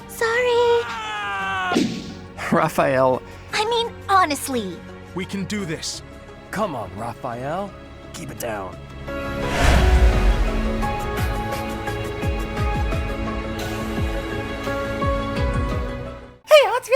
Sorry. Raphael. I mean, honestly. We can do this. Come on, Raphael. Keep it down. Hey, what's up?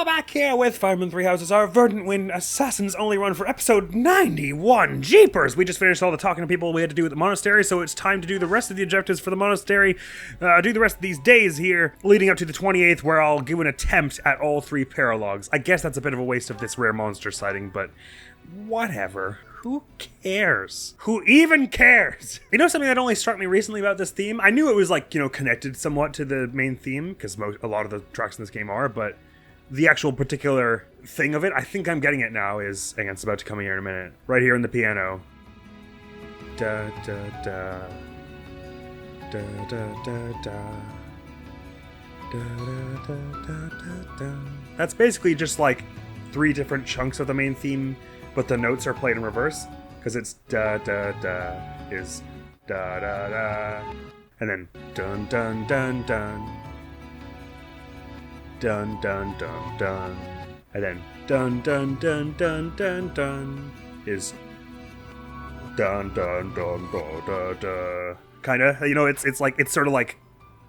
Back here with Fireman Three Houses, our Verdant Win Assassins only run for episode 91. Jeepers! We just finished all the talking to people we had to do at the monastery, so it's time to do the rest of the objectives for the monastery. Do the rest of these days here, leading up to the 28th, where I'll give an attempt at all 3 paralogs. I guess that's a bit of a waste of this rare monster sighting, but whatever. Who cares? Who even cares? You know something that only struck me recently about this theme? I knew it was like, connected somewhat to the main theme, because a lot of the tracks in this game are, but the actual particular thing of it, I think I'm getting it now, is, hang on, it's about to come here in a minute. Right here in the piano. Da da da. Da da da da. Da da da da da. That's basically just like 3 different chunks of the main theme, but the notes are played in reverse, because it's da da da is da da da, and then dun dun dun dun, dun dun dun dun, and then dun dun dun dun dun dun is dun dun dun da da da. Kinda, it's like, it's sort of like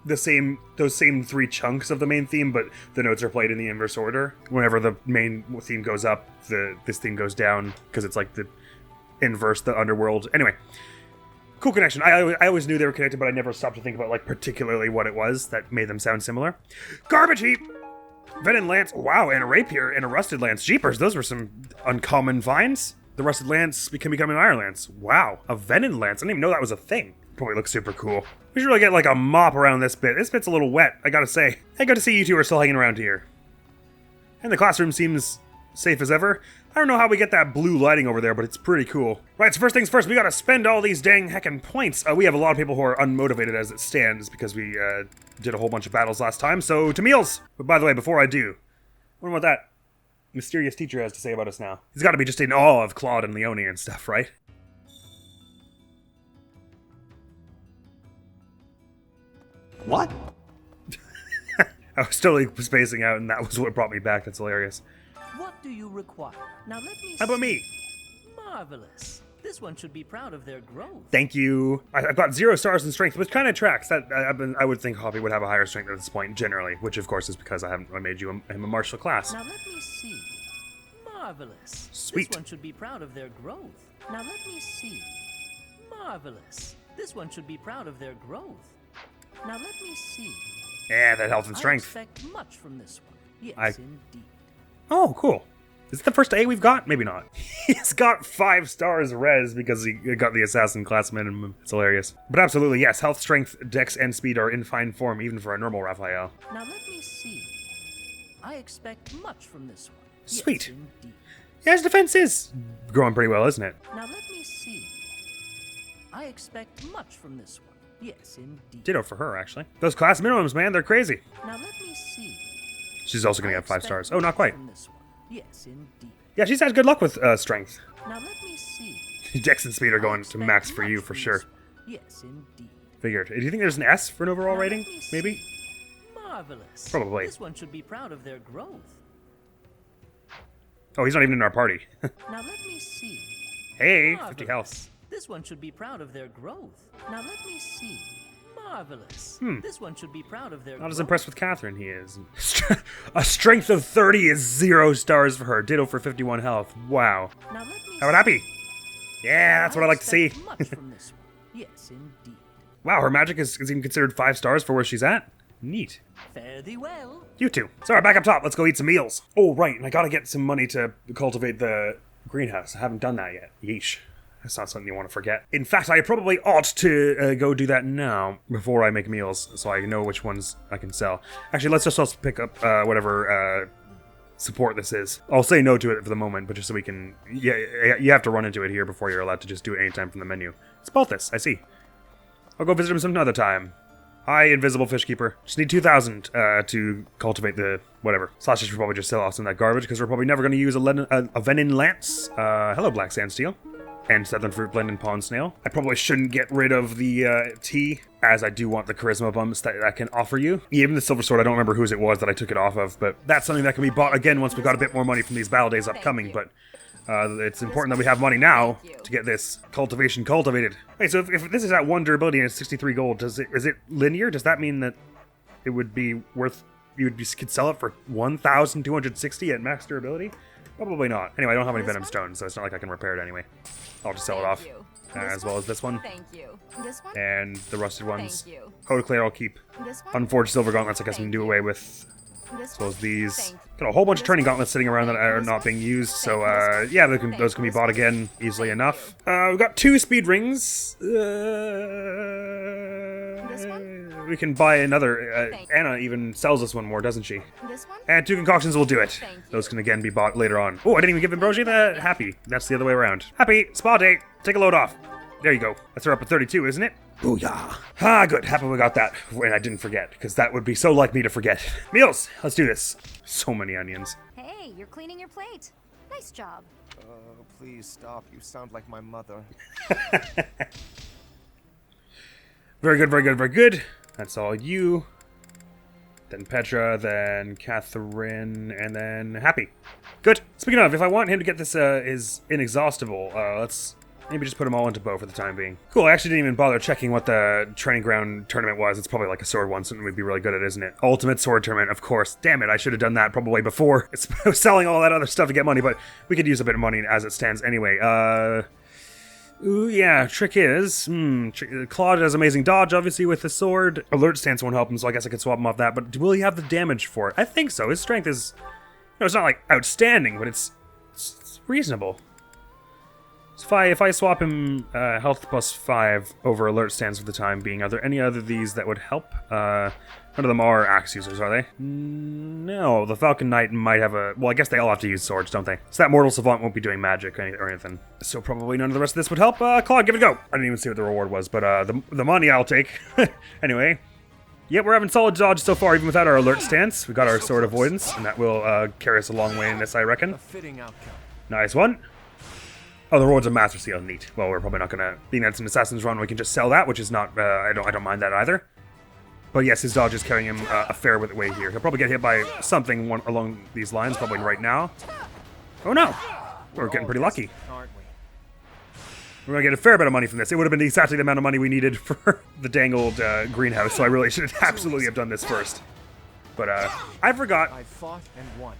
those same 3 chunks of the main theme, but the notes are played in the inverse order. Whenever the main theme goes up, this theme goes down, because it's like the inverse, the underworld. Anyway, cool connection. I always knew they were connected, but I never stopped to think about like particularly what it was that made them sound similar. Garbage heap! Venom lance, wow, and a rapier and a rusted lance. Jeepers, those were some uncommon finds. The rusted lance can become an iron lance. Wow, a venom lance. I didn't even know that was a thing. Probably looks super cool. We should really get like a mop around this bit. This bit's a little wet, I gotta say. Hey, good to see you two are still hanging around here. And the classroom seems safe as ever. I don't know how we get that blue lighting over there, but it's pretty cool. Right, so first things first, we gotta spend all these dang heckin' points. We have a lot of people who are unmotivated as it stands because we did a whole bunch of battles last time, so to meals! But by the way, before I do, wonder what that mysterious teacher has to say about us now. He's gotta be just in awe of Claude and Leone and stuff, right? What? I was totally spacing out, and that was what brought me back. That's hilarious. What do you require? Now let me How about me? Marvelous. This one should be proud of their growth. Thank you. I've got 0 stars in strength, which kind of tracks. That I would think Hoppy would have a higher strength at this point, generally, which of course is because I made you a martial class. Now let me see. Marvelous. Sweet. This one should be proud of their growth. Now let me see. Marvelous. This one should be proud of their growth. Now let me see. Yeah, that health and strength. I expect much from this one. Yes, indeed. Oh, cool. Is it the first A we've got? Maybe not. He's got 5 stars res because he got the assassin class minimum. It's hilarious. But absolutely, yes. Health, strength, dex, and speed are in fine form, even for a normal Raphael. Now let me see. I expect much from this one. Sweet. Yes, indeed. Yeah, his defense is growing pretty well, isn't it? Now let me see. I expect much from this one. Yes, indeed. Ditto for her, actually. Those class minimums, man, they're crazy. Now let me see. She's also going to get 5 stars. Oh, not quite. From this one. Yes, indeed. Yeah, she's had good luck with strength. Now let me see. Dex and speed are going to max for you, for sure. Yes, indeed. Figured. Do you think there's an S for an overall rating? Maybe? Marvelous. Probably. This one should be proud of their growth. Oh, he's not even in our party. Now let me see. Hey, Marvelous. 50 health. This one should be proud of their growth. Now let me see. Marvelous. This one should be proud of their Not growth. as impressed with Catherine he is. A strength of 30 is 0 stars for her. Ditto for 51 health. Wow. Now let me How happy? Yeah, that's what I like to see. expect much from this one. Yes, indeed. Wow, her magic is even considered 5 stars for where she's at? Neat. Fare thee well. You two. Sorry, back up top. Let's go eat some meals. Oh, right, and I gotta get some money to cultivate the greenhouse. I haven't done that yet. Yeesh. That's not something you want to forget. In fact, I probably ought to go do that now before I make meals, so I know which ones I can sell. Actually, let's just also pick up whatever support this is. I'll say no to it for the moment, but just so we can... Yeah, you have to run into it here before you're allowed to just do it anytime from the menu. It's Balthus, I see. I'll go visit him some other time. Hi, invisible fish keeper. Just need 2,000 to cultivate the whatever. Slashes should probably just sell off some of that garbage because we're probably never going to use a venin lance. Hello, Black Sandsteel. and Southern Fruit Blend and Pond Snail. I probably shouldn't get rid of the tea, as I do want the charisma bumps that I can offer you. Even the Silver Sword, I don't remember whose it was that I took it off of, but that's something that can be bought again once we've got a bit more money from these battle days upcoming, but it's important that we have money now to get this cultivation cultivated. Wait, so if this is at 1 durability and it's 63 gold, is it linear? Does that mean that it would be worth, could sell it for 1,260 at max durability? Probably not. Anyway, I don't have any Venom Stones, so it's not like I can repair it anyway. I'll just sell it off. As well as this one. Thank you. This one? And the rusted ones. Thank you. Code of Claire I'll keep. This one? Unforged Silver Gauntlets I guess we can do away with. This As well as these. Thank Got a whole bunch of turning gauntlets sitting around that are not being used, so yeah, those can be bought again easily enough. We've got 2 speed rings. We can buy another. Anna even sells us one more, doesn't she? This one? And 2 concoctions will do it. Thank you. Those can again be bought later on. Oh, I didn't even give Ambrosia the Happy. That's the other way around. Happy, spa date. Take a load off. There you go. That's her up at 32, isn't it? Booyah. Ah, good. Happy we got that. And I didn't forget, because that would be so like me to forget. Meals. Let's do this. So many onions. Hey, you're cleaning your plate. Nice job. Please stop. You sound like my mother. Very good, very good, very good. That's all you. Then Petra, then Catherine, and then Happy. Good. Speaking of, if I want him to get this is inexhaustible, let's maybe just put them all into bow for the time being. Cool, I actually didn't even bother checking what the training ground tournament was. It's probably like a sword one, something we'd be really good at, isn't it? Ultimate sword tournament, of course. Damn it, I should have done that probably before selling all that other stuff to get money, but we could use a bit of money as it stands anyway. Ooh, yeah, trick is, Claude has amazing dodge, obviously, with the sword. Alert stance won't help him, so I guess I could swap him off that, but will he have the damage for it? I think so. His strength is, it's not like outstanding, but it's reasonable. So if I swap him health plus 5 over alert stance for the time being, are there any other these that would help? None of them are axe users, are they? No, the Falcon Knight might have a... Well, I guess they all have to use swords, don't they? So that Mortal Savant won't be doing magic or anything. So probably none of the rest of this would help. Claude, give it a go! I didn't even see what the reward was, but the money I'll take. Anyway. Yep, we're having solid dodge so far, even without our alert stance. We got our sword avoidance, and that will carry us a long way in this, I reckon. A fitting outcome. Nice one. Oh, the rewards of Master Seal, neat. Well, we're probably not gonna... Being that it's an Assassin's Run, we can just sell that, which is not... I don't mind that either. But yes, his dodge is carrying him a fair way here. He'll probably get hit by something along these lines, probably right now. Oh no! We're getting pretty lucky. Aren't we? We're gonna get a fair bit of money from this. It would have been exactly the amount of money we needed for the dangled greenhouse, so I really should absolutely have done this first. But I forgot. I fought and won.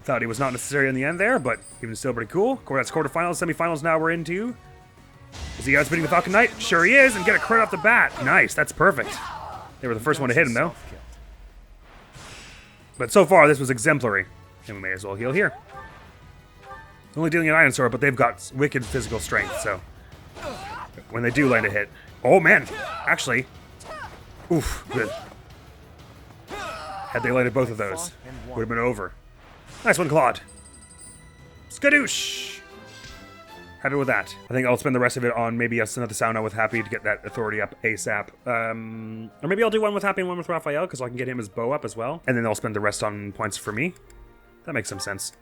Thought he was not necessary in the end there, but even still pretty cool. That's quarterfinals, semifinals now we're into. Is he outspeeding the Falcon Knight? Sure he is, and get a crit off the bat. Nice, that's perfect. They were the first one to hit him, though. But so far, this was exemplary. And we may as well heal here. Only dealing an Iron Sword, but they've got wicked physical strength, so... When they do land a hit... Oh, man! Actually... Oof, good. Had they landed both of those, would have been over. Nice one, Claude. Skadoosh! Happy with that. I think I'll spend the rest of it on maybe another Sauna with Happy to get that authority up ASAP. Or maybe I'll do one with Happy and one with Raphael, because I can get him his bow up as well. And then I'll spend the rest on points for me. That makes some sense.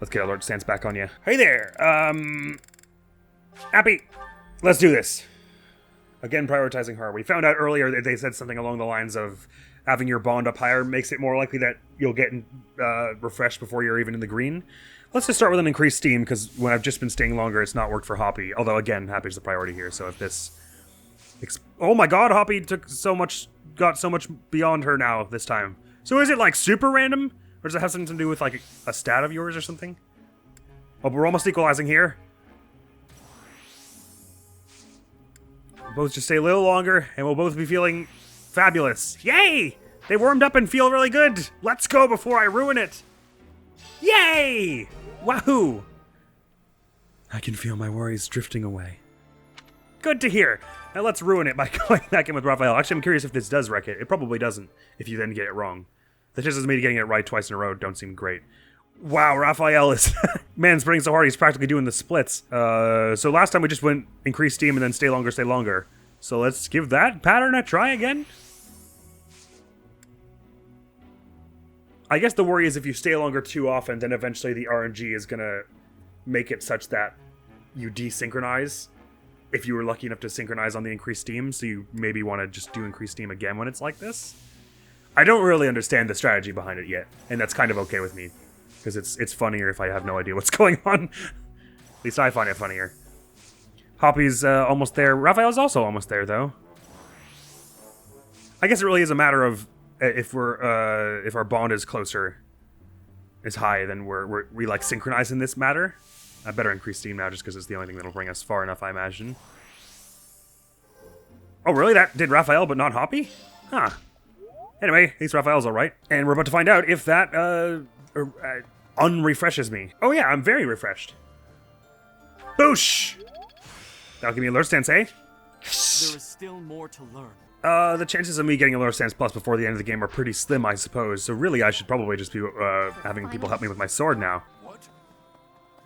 Let's get Alert Stance back on you. Hey there! Happy! Let's do this. Again, prioritizing her. We found out earlier that they said something along the lines of having your bond up higher makes it more likely that you'll get refreshed before you're even in the green. Let's just start with an increased steam, because when I've just been staying longer, it's not worked for Hoppy. Although, again, Happy's the priority here, so if this... Oh my god, Hoppy got so much beyond her now this time. So is it, like, super random? Or does it have something to do with, like, a stat of yours or something? Oh, but we're almost equalizing here. We'll both just stay a little longer, and we'll both be feeling fabulous. Yay! They warmed up and feel really good. Let's go before I ruin it. Yay! Wahoo! I can feel my worries drifting away. Good to hear. Now let's ruin it by going back in with Raphael. Actually, I'm curious if this does wreck it. It probably doesn't, if you then get it wrong. The chances of me getting it right twice in a row don't seem great. Wow, Raphael is... Man, spraying so hard, he's practically doing the splits. So last time we just went increase steam and then stay longer, stay longer. So let's give that pattern a try again. I guess the worry is if you stay longer too often, then eventually the RNG is going to make it such that you desynchronize if you were lucky enough to synchronize on the increased steam, so you maybe want to just do increased steam again when it's like this. I don't really understand the strategy behind it yet, and that's kind of okay with me, because it's funnier if I have no idea what's going on. At least I find it funnier. Hoppy's almost there. Raphael's also almost there, though. I guess it really is a matter of if our bond is high, then we like synchronize in this matter. I better increase steam now just because it's the only thing that'll bring us far enough, I imagine. Oh, really? That did Raphael, but not Hoppy? Huh. Anyway, at least Raphael's alright. And we're about to find out if that unrefreshes me. Oh yeah, I'm very refreshed. Boosh! That'll give me alert stance, eh? There is still more to learn. The chances of me getting alert stance plus before the end of the game are pretty slim, I suppose. So really, I should probably just be having people help me with my sword now. What?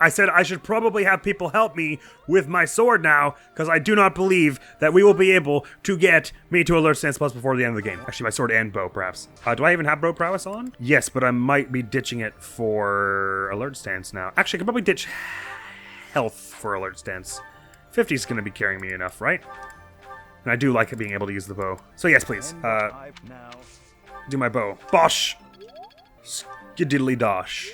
I said I should probably have people help me with my sword now, because I do not believe that we will be able to get me to alert stance plus before the end of the game. Actually, my sword and bow, perhaps. Do I even have bow prowess on? Yes, but I might be ditching it for alert stance now. Actually, I could probably ditch health for alert stance. 50 is going to be carrying me enough, right? And I do like being able to use the bow. So yes, please. Do my bow. Bosh! Skididdly dosh.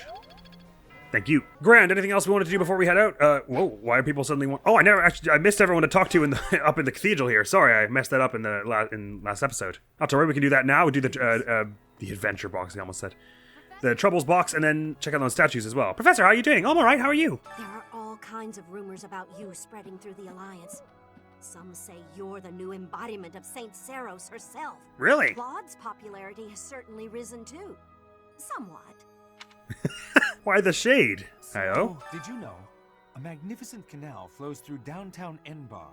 Thank you. Grand, anything else we wanted to do before we head out? Whoa, why are people suddenly... Oh, I missed everyone to talk to up in the cathedral here. Sorry, I messed that up in the last episode. Not to worry, we can do that now. We do the adventure box, I almost said. The troubles box, and then check out those statues as well. Professor, how are you doing? I'm alright, how are you? There are all kinds of rumors about you spreading through the Alliance. Some say you're the new embodiment of Saint Seros herself. Really? Claude's popularity has certainly risen too. Somewhat. Why the shade? So, did you know? A magnificent canal flows through downtown Enbar.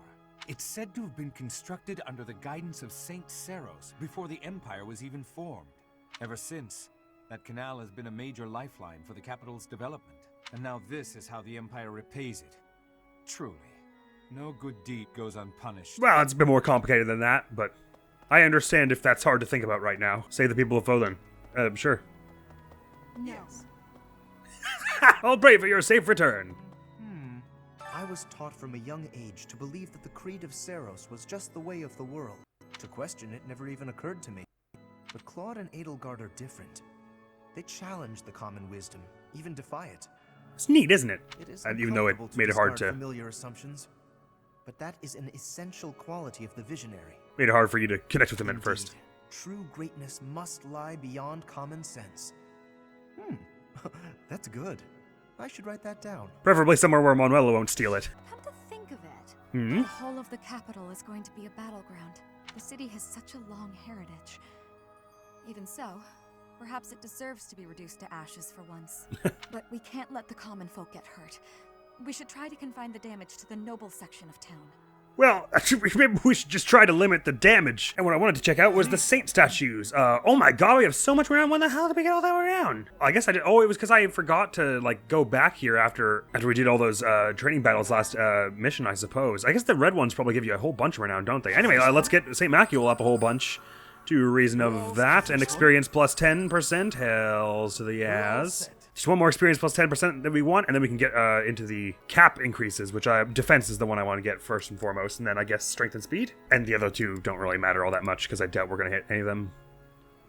It's said to have been constructed under the guidance of Saint Seros before the Empire was even formed. Ever since, that canal has been a major lifeline for the capital's development. And now this is how the Empire repays it. Truly, no good deed goes unpunished. Well, it's a bit more complicated than that, but I understand if that's hard to think about right now. Save the people of Volan. Sure. No. I'll pray for your safe return. I was taught from a young age to believe that the creed of Seros was just the way of the world. To question it never even occurred to me. But Claude and Edelgard are different. They challenge the common wisdom, even defy it. It's neat, isn't it? It is Even though it uncomfortable made it hard discard to... familiar assumptions, but that is an essential quality of the visionary. Made it hard for you to connect with them at Indeed, first. True greatness must lie beyond common sense. That's good. I should write that down. Preferably somewhere where Manuela won't steal it. Come to think of it, Hmm? the whole of the capital is going to be a battleground. The city has such a long heritage. Even so, perhaps it deserves to be reduced to ashes for once. But we can't let the common folk get hurt. We should try to confine the damage to the noble section of town. Well, maybe we should just try to limit the damage. And what I wanted to check out was the saint statues. Oh my god, we have so much around. When the hell did we get all that around? I guess I did. Oh, it was because I forgot to go back here after we did all those training battles last mission, I suppose. I guess the red ones probably give you a whole bunch around, don't they? Anyway, let's get Saint Macule up a whole bunch. To reason of that, and experience plus 10%. Hells to the ass. Just one more experience plus 10% that we want, and then we can get into the cap increases, which defense is the one I want to get first and foremost, and then I guess strength and speed. And the other two don't really matter all that much, because I doubt we're going to hit any of them.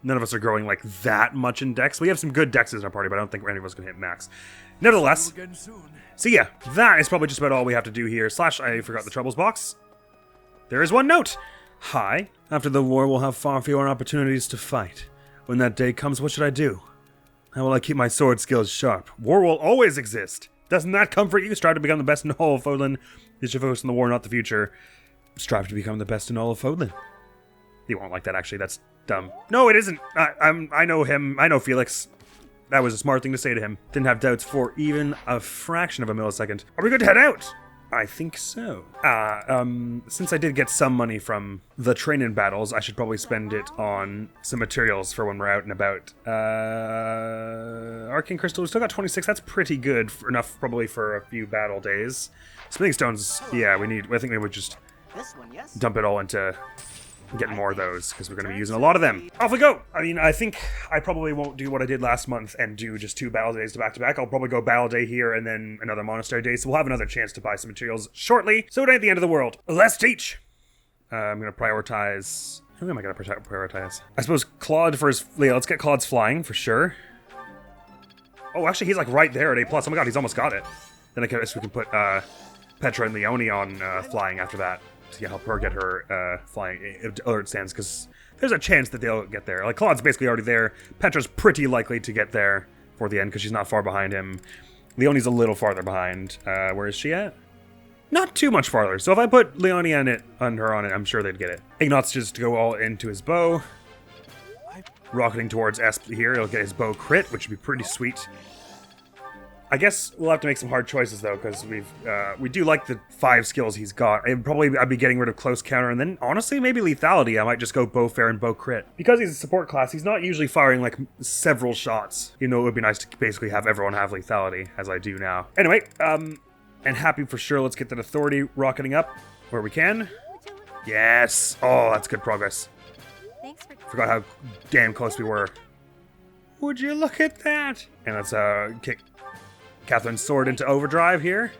None of us are growing like that much in dex. We have some good dexes in our party, but I don't think any of us can hit max. Nevertheless, so yeah, that is probably just about all we have to do here. / I forgot the troubles box. There is one note. Hi. After the war, we'll have far fewer opportunities to fight. When that day comes, what should I do? How will I keep my sword skills sharp? War will always exist. Doesn't that comfort you? Strive to become the best in all of Fodlan. You should focus on the war, not the future. Strive to become the best in all of Fodlan. He won't like that, actually. That's dumb. No, it isn't. I know him. I know Felix. That was a smart thing to say to him. Didn't have doubts for even a fraction of a millisecond. Are we good to head out? I think so. Since I did get some money from the training battles, I should probably spend it on some materials for when we're out and about. Arcane Crystal, we still got 26. That's pretty good. Enough probably for a few battle days. Smithing Stones, yeah, I think we would just This one, yes? dump it all into getting more of those, because we're going to be using a lot of them. Off we go! I mean, I think I probably won't do what I did last month and do just 2 battle days to back. I'll probably go battle day here and then another monastery day, so we'll have another chance to buy some materials shortly, so it ain't the end of the world. Let's teach! I'm going to prioritize... Who am I going to prioritize? I suppose Claude for his... Yeah, let's get Claude's flying, for sure. Oh, actually, he's like right there at A+. Oh my god, he's almost got it. Then I guess we can put Petra and Leonie on flying after that to help her get her flying alert stands, because there's a chance that they'll get there. Like, Claude's basically already there. Petra's pretty likely to get there for the end, because she's not far behind him. Leonie's a little farther behind. Where is she at? Not too much farther. So if I put Leonie on it, I'm sure they'd get it. Ignat's just go all into his bow. Rocketing towards Esp here, he'll get his bow crit, which would be pretty sweet. I guess we'll have to make some hard choices though, because we do like the 5 skills he's got. I'd be getting rid of close counter, and then honestly maybe lethality. I might just go bow fair and bow crit. Because he's a support class, he's not usually firing like several shots. You know, it would be nice to basically have everyone have lethality, as I do now. Anyway, and happy for sure. Let's get that authority rocketing up where we can. Yes. Oh, that's good progress. Thanks for... Forgot how damn close we were. Would you look at that? And let's kick Catherine's sword into overdrive here.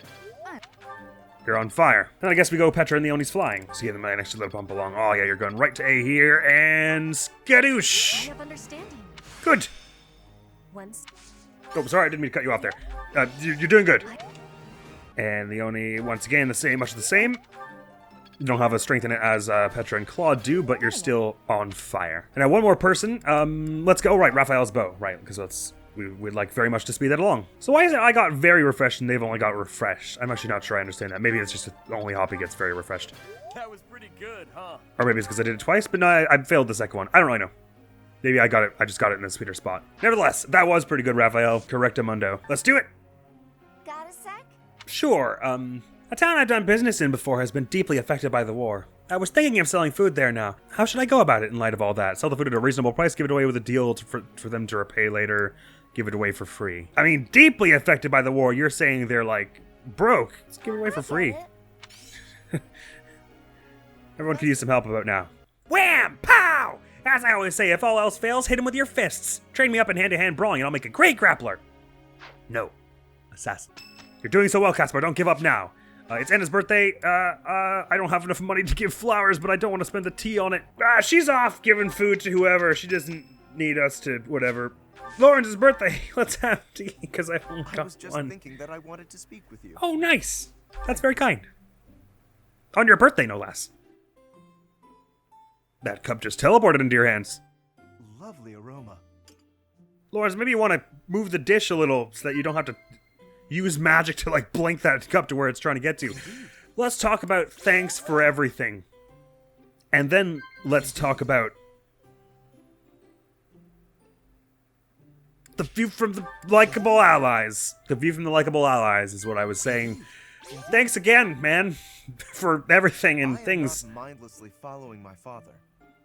You're on fire. And I guess we go Petra and Leonie's flying. So give them an extra little bump along. Oh yeah, you're going right to A here, and skadoosh! I have understanding. Good! Once... Oh, sorry, I didn't mean to cut you off there. You're doing good. And Leonie, once again, much the same. You don't have a strength in it as Petra and Claude do, but you're still on fire. And now one more person. Let's go. Right, Raphael's bow. Right, because we'd like very much to speed that along. So why is it I got very refreshed and they've only got refreshed? I'm actually not sure I understand that. Maybe it's just only Hoppy gets very refreshed. That was pretty good, huh? Or maybe it's because I did it twice, but no, I failed the second one. I don't really know. Maybe I just got it in a sweeter spot. Nevertheless, that was pretty good, Raphael. Correctamundo. Let's do it! Got a sec? Sure, a town I've done business in before has been deeply affected by the war. I was thinking of selling food there now. How should I go about it in light of all that? Sell the food at a reasonable price, give it away with a deal for them to repay later, give it away for free. I mean, deeply affected by the war, you're saying they're like, broke. Let's give it away for free. Everyone could use some help about now. Wham! Pow! As I always say, if all else fails, hit him with your fists. Train me up in hand-to-hand brawling and I'll make a great grappler. No. Assassin. You're doing so well, Caspar. Don't give up now. It's Anna's birthday. I don't have enough money to give flowers, but I don't want to spend the tea on it. She's off giving food to whoever. She doesn't need us to whatever. Lawrence's birthday. Let's have tea, because I've only got one. I was just thinking that I wanted to speak with you. Oh, nice. That's very kind. On your birthday, no less. That cup just teleported into your hands. Lovely aroma. Lawrence, maybe you want to move the dish a little so that you don't have to use magic to, like, blink that cup to where it's trying to get to. Let's talk about thanks for everything. And then let's talk about the view from the likable allies. The view from the likable allies is what I was saying. Thanks again, man, for everything and things. I am not mindlessly following my father.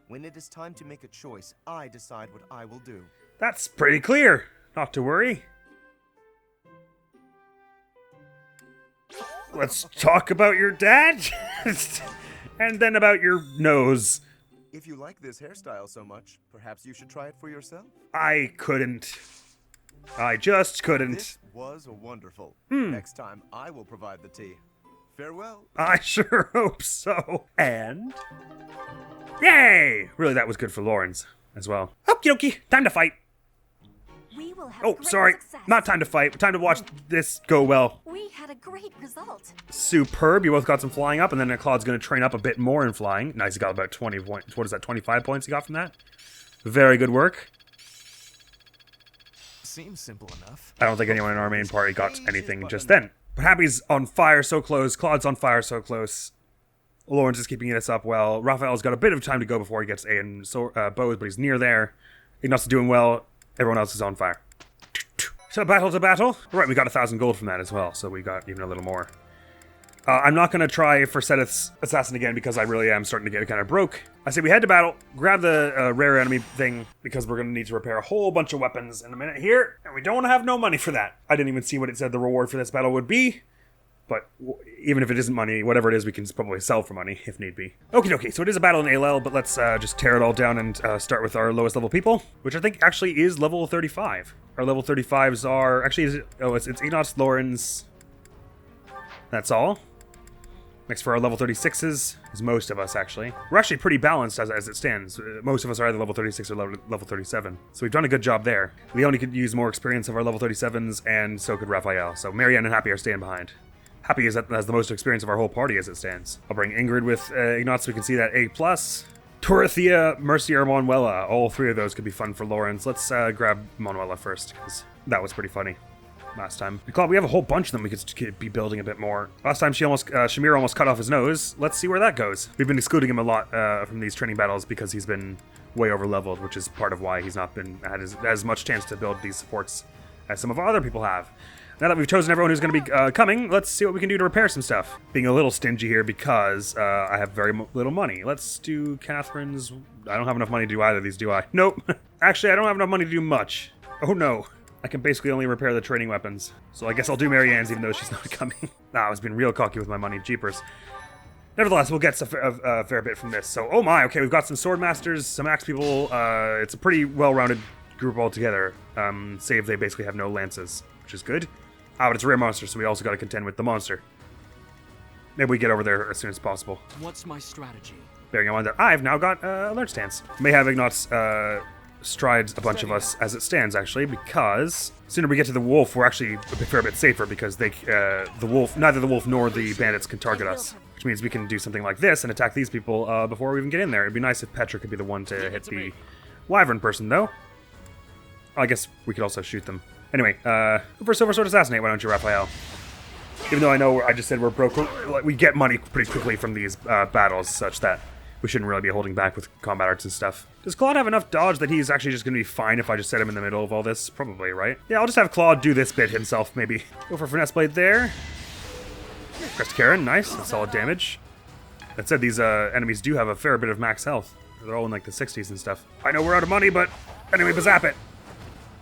When it is time to make a choice, I decide what I will do. That's pretty clear. Not to worry. Let's talk about your dad, and then about your nose. If you like this hairstyle so much, perhaps you should try it for yourself? I couldn't. I just couldn't. This was wonderful. Next time, I will provide the tea. Farewell. I sure hope so. And... yay! Really, that was good for Lawrence as well. Okie dokie, time to fight. We will have Oh, great sorry. success. Not time to fight. Time to watch this go well. We had a great result. Superb. You both got some flying up, and then Claude's going to train up a bit more in flying. Nice, he got about 20 points. What is that, 25 points he got from that? Very good work. Seems simple enough. I don't think anyone in our main party got anything just then. But Happy's on fire so close. Claude's on fire so close. Lawrence is keeping this up well. Raphael's got a bit of time to go before he gets A and bows, but he's near there. Ignat's doing well. Everyone else is on fire. So battle to battle. Right, we got 1,000 gold from that as well, so we got even a little more. I'm not going to try for Seth's assassin again because I really am starting to get kind of broke. I say we head to battle, grab the rare enemy thing because we're going to need to repair a whole bunch of weapons in a minute here, and we don't want to have no money for that. I didn't even see what it said the reward for this battle would be. But even if it isn't money, whatever it is, we can probably sell for money if need be. Okay, so it is a battle in ALL, but let's just tear it all down and start with our lowest level people, which I think actually is level 35. Our level 35s are actually it's Ignatz, Lawrence. That's all. Next for our level 36s is most of us, actually. We're actually pretty balanced as it stands. Most of us are either level 36 or level 37. So we've done a good job there. Leone could use more experience of our level 37s, and so could Raphael. So Marianne and Happy are staying behind. Happy has the most experience of our whole party as it stands. I'll bring Ingrid with Ignatz so we can see that A+. Dorothea, Mercia, or Manuela. All three of those could be fun for Lawrence. Let's grab Manuela first, because that was pretty funny last time. Claude, we have a whole bunch of them we could be building a bit more. Last time Shamir almost cut off his nose. Let's see where that goes. We've been excluding him a lot from these training battles because he's been way over leveled, which is part of why he's not been had as much chance to build these supports as some of our other people have. Now that we've chosen everyone who's going to be coming, let's see what we can do to repair some stuff. Being a little stingy here because I have very little money. Let's do Catherine's. I don't have enough money to do either of these, do I? Nope. Actually, I don't have enough money to do much. Oh no. I can basically only repair the training weapons. So I guess I'll do Marianne's even though she's not coming. I was being real cocky with my money, jeepers. Nevertheless, we'll get a fair bit from this. So, oh my, okay, we've got some sword masters, some axe people. It's a pretty well-rounded group altogether. Save they basically have no lances, which is good. But it's a rare monster, so we also got to contend with the monster. Maybe we get over there as soon as possible. What's my strategy? Bearing in mind that I've now got alert stance. May have Ignatz strides a bunch of us as it stands, actually, because the sooner we get to the wolf, we're actually a fair bit safer because neither the wolf nor the bandits can target us. Which means we can do something like this and attack these people before we even get in there. It'd be nice if Petra could be the one to hit the wyvern person, though. I guess we could also shoot them. Anyway, for Silver Sword Assassinate, why don't you, Raphael? Even though I know I just said we're broke, we get money pretty quickly from these battles, such that we shouldn't really be holding back with combat arts and stuff. Does Claude have enough dodge that he's actually just going to be fine if I just set him in the middle of all this? Probably, right? Yeah, I'll just have Claude do this bit himself, maybe. Go for Finesse Blade there. Crest Karen, nice. That's solid damage. That said, these enemies do have a fair bit of max health. They're all in like the 60s and stuff. I know we're out of money, but anyway, bazap it.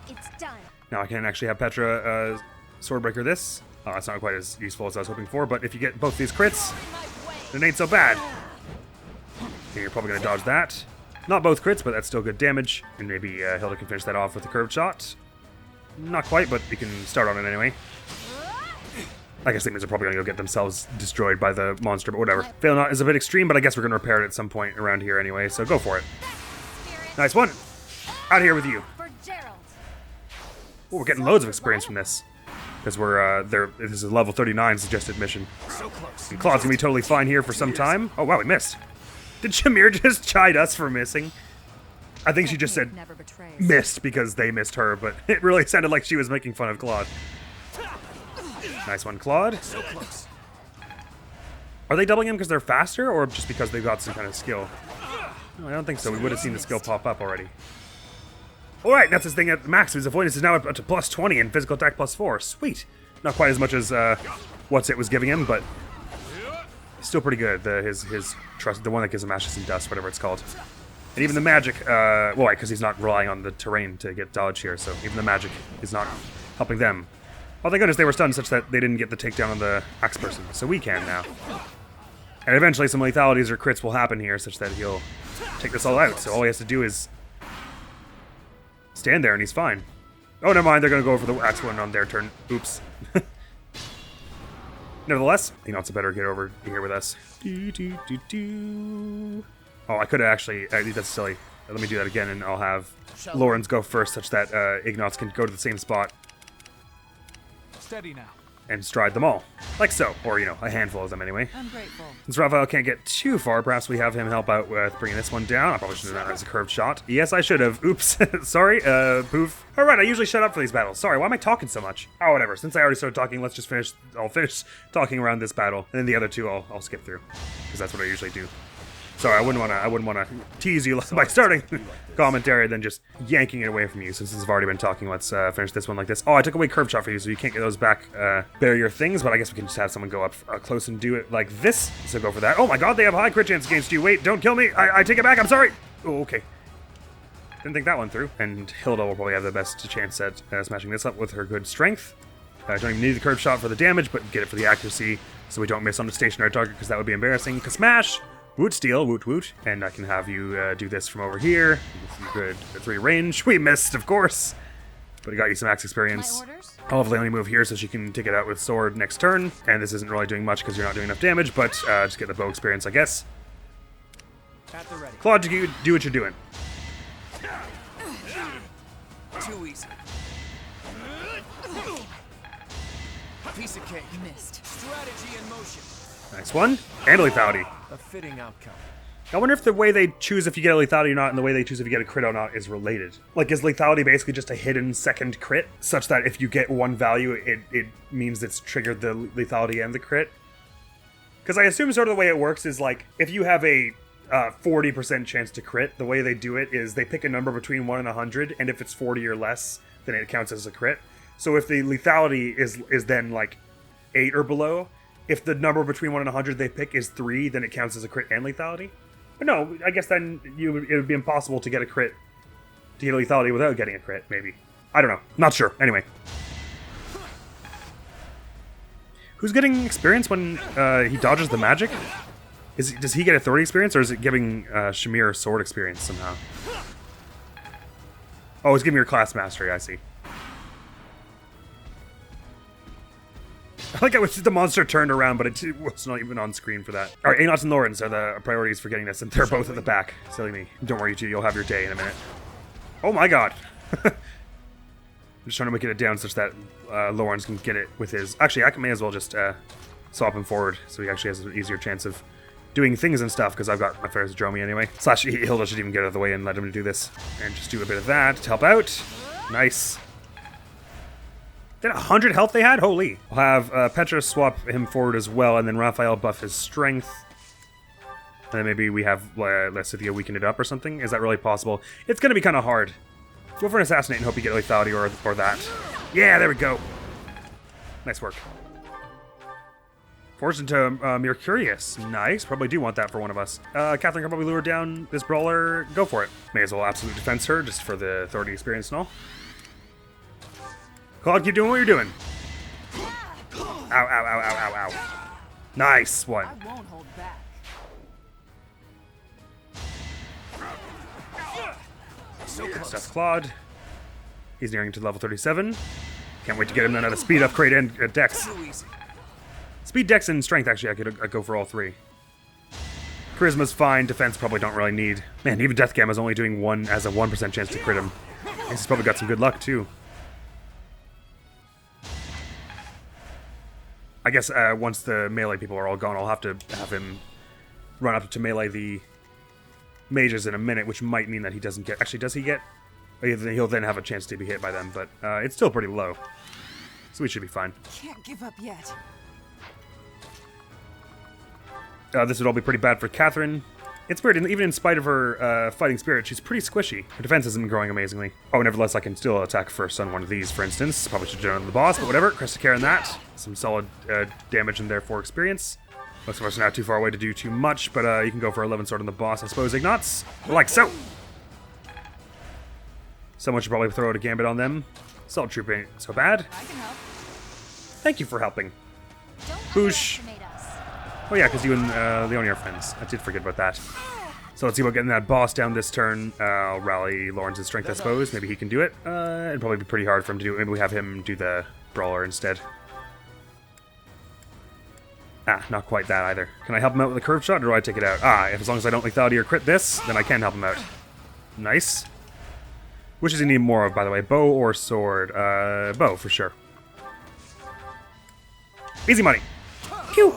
It's done. Now I can actually have Petra Swordbreaker this. It's not quite as useful as I was hoping for, but if you get both these crits, then it ain't so bad. Okay, you're probably going to dodge that. Not both crits, but that's still good damage. And maybe Hilda can finish that off with a curved shot. Not quite, but you can start on it anyway. I guess things are probably going to go get themselves destroyed by the monster, but whatever. Fail not is a bit extreme, but I guess we're going to repair it at some point around here anyway, so go for it. Nice one. Out of here with you. Oh, we're getting loads of experience from this. Because this is a level 39 suggested mission. So close. And Claude's going to be totally fine here for some time. Oh, wow, we missed. Did Shamir just chide us for missing? I think she just said Never betrays. missed because they missed her, but it really sounded like she was making fun of Claude. Nice one, Claude. So close. Are they doubling him because they're faster, or just because they've got some kind of skill? No, I don't think so. We would have seen the skill pop up already. Alright, that's his thing at max. His avoidance is now up to plus 20 and physical attack plus 4. Sweet. Not quite as much as What's It was giving him, but still pretty good. His trust, the one that gives him ashes and dust, whatever it's called. And even the magic, well, because he's not relying on the terrain to get dodge here, so even the magic is not helping them. Oh, thank goodness they were stunned such that they didn't get the takedown on the axe person, so we can now. And eventually some lethalities or crits will happen here such that he'll take this all out, so all he has to do is stand there and he's fine. Oh, never mind, they're going to go for the axe one on their turn. Oops. Nevertheless, I think it's better get over here with us. Oh, I could have actually, that's silly. Let me do that again and I'll have Lawrence go first such that Ignatz can go to the same spot. Steady now. And stride them all. Like so. Or, you know, a handful of them anyway. I'm grateful. Since Raphael can't get too far, perhaps we have him help out with bringing this one down. I probably should have done that as a curved shot. Yes, I should have. Oops. Sorry. Poof. Alright, I usually shut up for these battles. Sorry, why am I talking so much? Oh, whatever. Since I already started talking, let's just finish. I'll finish talking around this battle. And then the other two I'll skip through. Because that's what I usually do. Sorry, I wouldn't wanna tease you by starting commentary and then just yanking it away from you. Since I've already been talking, let's finish this one like this. Oh, I took away curve shot for you, so you can't get those back barrier things, but I guess we can just have someone go up close and do it like this. So go for that. Oh my god, they have high crit chance against you. Wait, don't kill me. I take it back, I'm sorry. Oh, okay. Didn't think that one through. And Hilda will probably have the best chance at smashing this up with her good strength. Don't even need the curve shot for the damage, but get it for the accuracy so we don't miss on the stationary target, because that would be embarrassing. Smash! Woot steal, woot woot. And I can have you do this from over here. Good 3 range. We missed, of course. But it got you some axe experience. I'll have Leonie move here so she can take it out with sword next turn. And this isn't really doing much because you're not doing enough damage, but just get the bow experience, I guess. At the ready. Claude, do what you're doing. Too easy. Piece of cake. Missed. Strategy in motion. Nice one. And lethality. A fitting outcome. I wonder if the way they choose if you get a lethality or not and the way they choose if you get a crit or not is related. Like, is lethality basically just a hidden second crit, such that if you get one value, it means it's triggered the lethality and the crit? Because I assume sort of the way it works is, like, if you have a 40% chance to crit, the way they do it is they pick a number between 1 and 100, and if it's 40 or less, then it counts as a crit. So if the lethality is then, like, 8 or below, if the number between 1 and 100 they pick is 3, then it counts as a crit and lethality? But no, I guess then it would be impossible to get a crit, to get a lethality without getting a crit, maybe. I don't know. Not sure. Anyway. Who's getting experience when he dodges the magic? Does he get authority experience, or is it giving Shamir sword experience somehow? Oh, it's giving her class mastery, I see. I like how the monster turned around, but it was not even on screen for that. Alright, Anots and Lawrence are the priorities for getting this, and they're both at the back. Silly me. Don't worry, you two, you'll have your day in a minute. Oh my god! I'm just trying to make it down such that Lawrence can get it with his... Actually, I may as well just swap him forward, so he actually has an easier chance of doing things and stuff, because I've got my Ferris Dromi anyway. Slash, Hilda should even get out of the way and let him do this. And just do a bit of that to help out. Nice. Did 100 health they had? Holy. I'll have Petra swap him forward as well, and then Raphael buff his strength. And then maybe we have Lysithea weaken it up or something. Is that really possible? It's going to be kind of hard. Go for an assassinate and hope you get lethality or that. Yeah, there we go. Nice work. Forged into Mercurius. Nice. Probably do want that for one of us. Catherine can probably lure down this brawler. Go for it. May as well absolute defense her just for the authority experience and all. Claude, keep doing what you're doing. Ow, ow, ow, ow, ow, ow. Nice one. I won't hold back. So Good close. stuff, Claude. He's nearing to level 37. Can't wait to get him another speed upgrade and dex. Too easy. Speed, dex, and strength, actually, I'd go for all 3. Charisma's fine. Defense probably don't really need. Man, even Death Gamma's only doing 1% chance to crit him. He's probably got some good luck, too. I guess once the melee people are all gone, I'll have to have him run up to melee the mages in a minute, which might mean that he doesn't get... Actually, does he get... He'll then have a chance to be hit by them, but it's still pretty low. So we should be fine. Can't give up yet. This would all be pretty bad for Catherine. It's weird, even in spite of her fighting spirit, she's pretty squishy. Her defense hasn't been growing amazingly. Oh, nevertheless, I can still attack first on one of these, for instance. Probably should have done it on the boss, but whatever. Crest of Care on that. Some solid damage and therefore experience. Most of us are not too far away to do too much, but you can go for 11 sword on the boss, I suppose, Ignatz. Like so! Someone should probably throw out a gambit on them. Salt Troop ain't so bad. I can help. Thank you for helping. Don't Boosh. underestimate us. Oh yeah, because you and Leonie are friends. I did forget about that. So let's see about getting that boss down this turn. I'll rally Lawrence's strength, I suppose. Maybe he can do it. It'd probably be pretty hard for him to do it. Maybe we have him do the brawler instead. Ah, not quite that either. Can I help him out with a curved shot, or do I take it out? Ah, as long as I don't lethality or crit this, then I can help him out. Nice. Which does he need more of, by the way? Bow or sword? Bow, for sure. Easy money. Pew!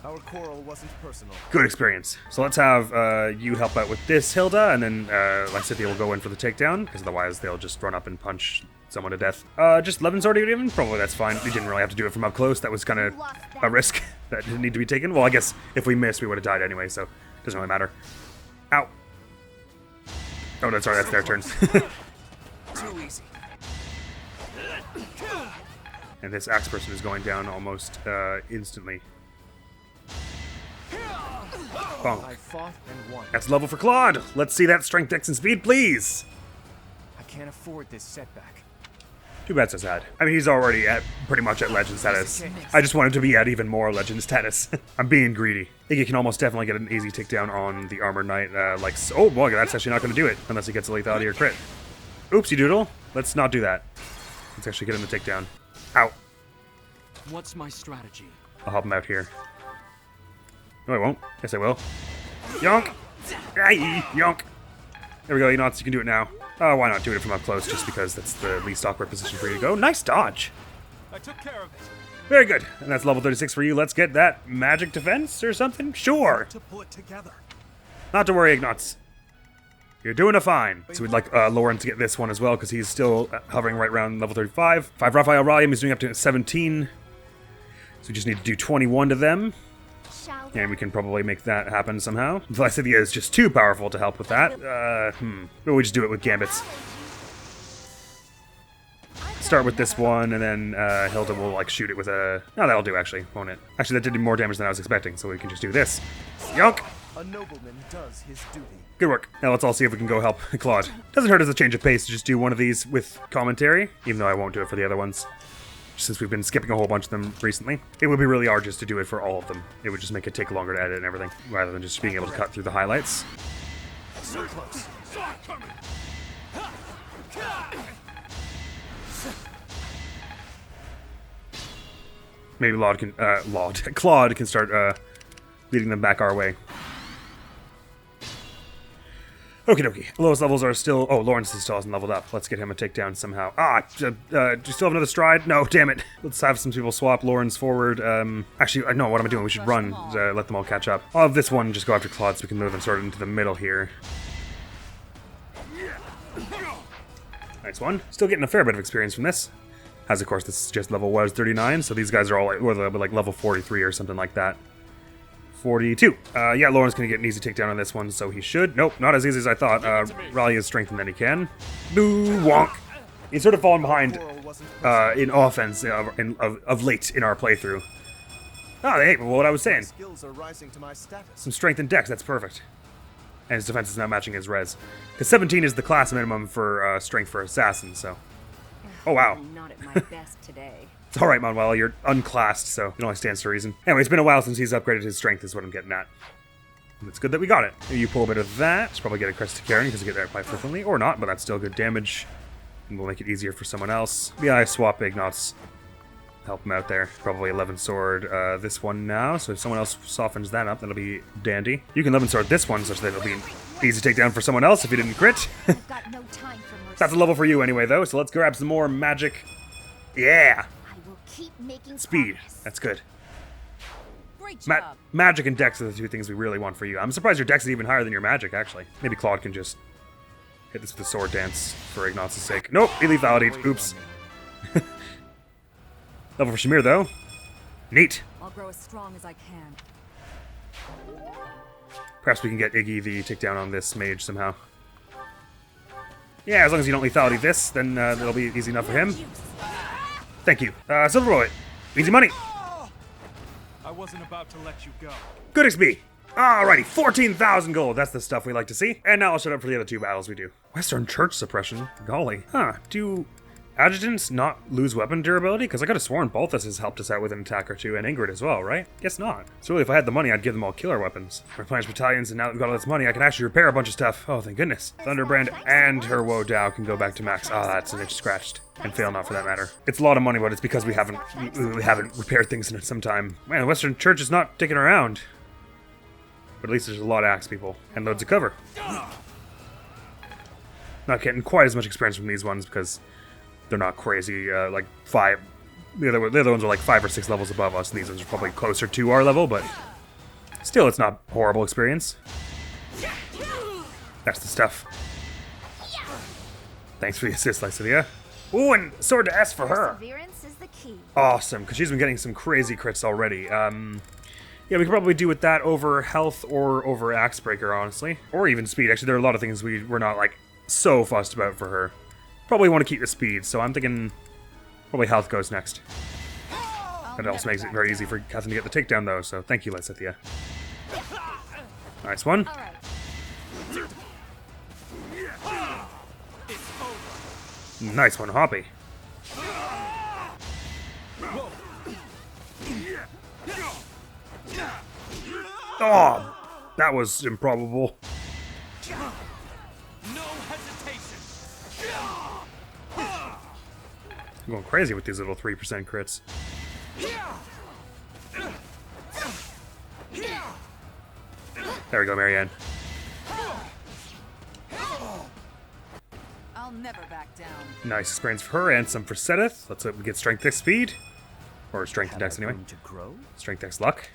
Our quarrel wasn't personal. Good experience. So let's have you help out with this, Hilda, and then Lysithea will go in for the takedown, because otherwise they'll just run up and punch someone to death. Just 11 sword even? Probably that's fine. We didn't really have to do it from up close. That was kind of a risk that didn't need to be taken. Well, I guess if we missed, we would have died anyway, so it doesn't really matter. Ow. Oh, no, sorry, that's their turn. Too easy. And this axe person is going down almost instantly. Bonk. I fought and won. That's level for Claude. Let's see that strength, dex, and speed, please. I can't afford this setback. Too bad so sad. I mean, he's already at pretty much at legend status. I just want him to be at even more legend status. I'm being greedy. I think he can almost definitely get an easy takedown on the Armored Knight. Oh boy, that's actually not going to do it unless he gets a lethality or crit. Oopsie doodle. Let's not do that. Let's actually get him to takedown. Ow. What's my strategy? I'll help him out here. No, I won't. Yes, I will. Yonk! Aye, yonk! There we go, Ignots, you can do it now. Oh, why not do it from up close, just because that's the least awkward position for you to go. Nice dodge! I took care of it. Very good. And that's level 36 for you. Let's get that magic defense or something? Sure! To pull it together. Not to worry, Ignots. You're doing a fine. So we'd like Lauren to get this one as well, because he's still hovering right around level 35. 5 Raphael Ralium, he's doing up to 17. So we just need to do 21 to them. And we can probably make that happen somehow. Glycidia is just too powerful to help with that. But we just do it with Gambits. Start with this one, and then Hilda will like shoot it with a... No, that'll do actually, won't it? Actually, that did more damage than I was expecting, so we can just do this. Yonk! A nobleman does his duty. Good work. Now let's all see if we can go help Claude. Doesn't hurt as a change of pace to just do one of these with commentary, even though I won't do it for the other ones. Since we've been skipping a whole bunch of them recently. It would be really arduous to do it for all of them. It would just make it take longer to edit and everything, rather than just being able to cut through the highlights. So close. Maybe Claude can start leading them back our way. Okie dokie. Lowest levels are still... Oh, Lawrence still hasn't leveled up. Let's get him a takedown somehow. Do you still have another stride? No, damn it. Let's have some people swap Lawrence forward. Actually, no, what am I doing? We should run. Let them all catch up. I'll have this one just go after Claude so we can move them sort of into the middle here. Nice one. Still getting a fair bit of experience from this. As, of course, this is just level 39, so these guys are all like level 43 or something like that. 42. Yeah, Lauren's gonna get an easy takedown on this one, so he should. Nope, not as easy as I thought. Raleigh is strengthened than he can. Boo! Wonk! He's sort of fallen behind in offense of late in our playthrough. Oh, hey, well, what I was saying. Skills are rising to my status. Some strength and dex, that's perfect. And his defense is now matching his res. Because 17 is the class minimum for strength for assassins, so. Oh, wow. I'm not at my best today. It's alright, Manuel, you're unclassed, so it only stands to reason. Anyway, it's been a while since he's upgraded his strength, is what I'm getting at. And it's good that we got it. Maybe you pull a bit of that. Just probably get a crest to Karen, because you get there quite frequently. Or not, but that's still good damage. And we'll make it easier for someone else. Yeah, I swap Ignots. Help him out there. Probably 11 sword this one now, so if someone else softens that up, that'll be dandy. You can 11 sword this one, such that it'll be an easy takedown for someone else if you didn't crit. I've got no time for mercy. That's a level for you anyway, though, so let's grab some more magic. Yeah! I will keep making Speed. progress. That's good. Great job. Magic and dex are the two things we really want for you. I'm surprised your dex is even higher than your magic, actually. Maybe Claude can just hit this with a sword dance for Ignatz's sake. Nope, he lethality. Oops. Level for Shamir, though. Neat. I'll grow as strong as I can. Perhaps we can get Iggy the takedown on this mage somehow. Yeah, as long as you don't lethality this, then it'll be easy enough for him. Thank you. Silver bullet. Easy money. I wasn't about to let you go. Good XP. Alrighty, 14,000 gold. That's the stuff we like to see. And now I'll shut up for the other two battles we do. Western Church Suppression. Golly. Huh. Do adjutants not lose weapon durability? Because I could have sworn Balthus has helped us out with an attack or two, and Ingrid as well, right? Guess not. So really, if I had the money, I'd give them all killer weapons. Replenish battalions, and now that we've got all this money, I can actually repair a bunch of stuff. Oh, thank goodness. Thunderbrand and her Woe Dow can go back to max. Ah, that's an itch scratched. And fail not for that matter. It's a lot of money, but it's because we haven't repaired things in some time. Man, the Western Church is not sticking around. But at least there's a lot of axe people and loads of cover. Not getting quite as much experience from these ones because they're not crazy. Like 5. The other ones are like 5 or 6 levels above us, and these ones are probably closer to our level, but still, it's not horrible experience. That's the stuff. Thanks for the assist, Lycidia. Ooh, and sword to S for her. Perseverance is the key. Awesome, because she's been getting some crazy crits already. Yeah, we could probably do with that over health or over Axe Breaker, honestly. Or even speed. Actually, there are a lot of things we're not, like, so fussed about for her. Probably want to keep the speed, so I'm thinking probably health goes next. That also makes it very easy for Catherine to get the takedown, though, so thank you, Lysithia. Nice one. Nice one, Hoppy. Oh, that was improbable. No hesitation. I'm going crazy with these little 3% crits. There we go, Marianne. I'll never back down. Nice experience for her and some for Sedith. Let's hope we get strength dex speed. Or strength and dex anyway. To grow? Strength dex luck.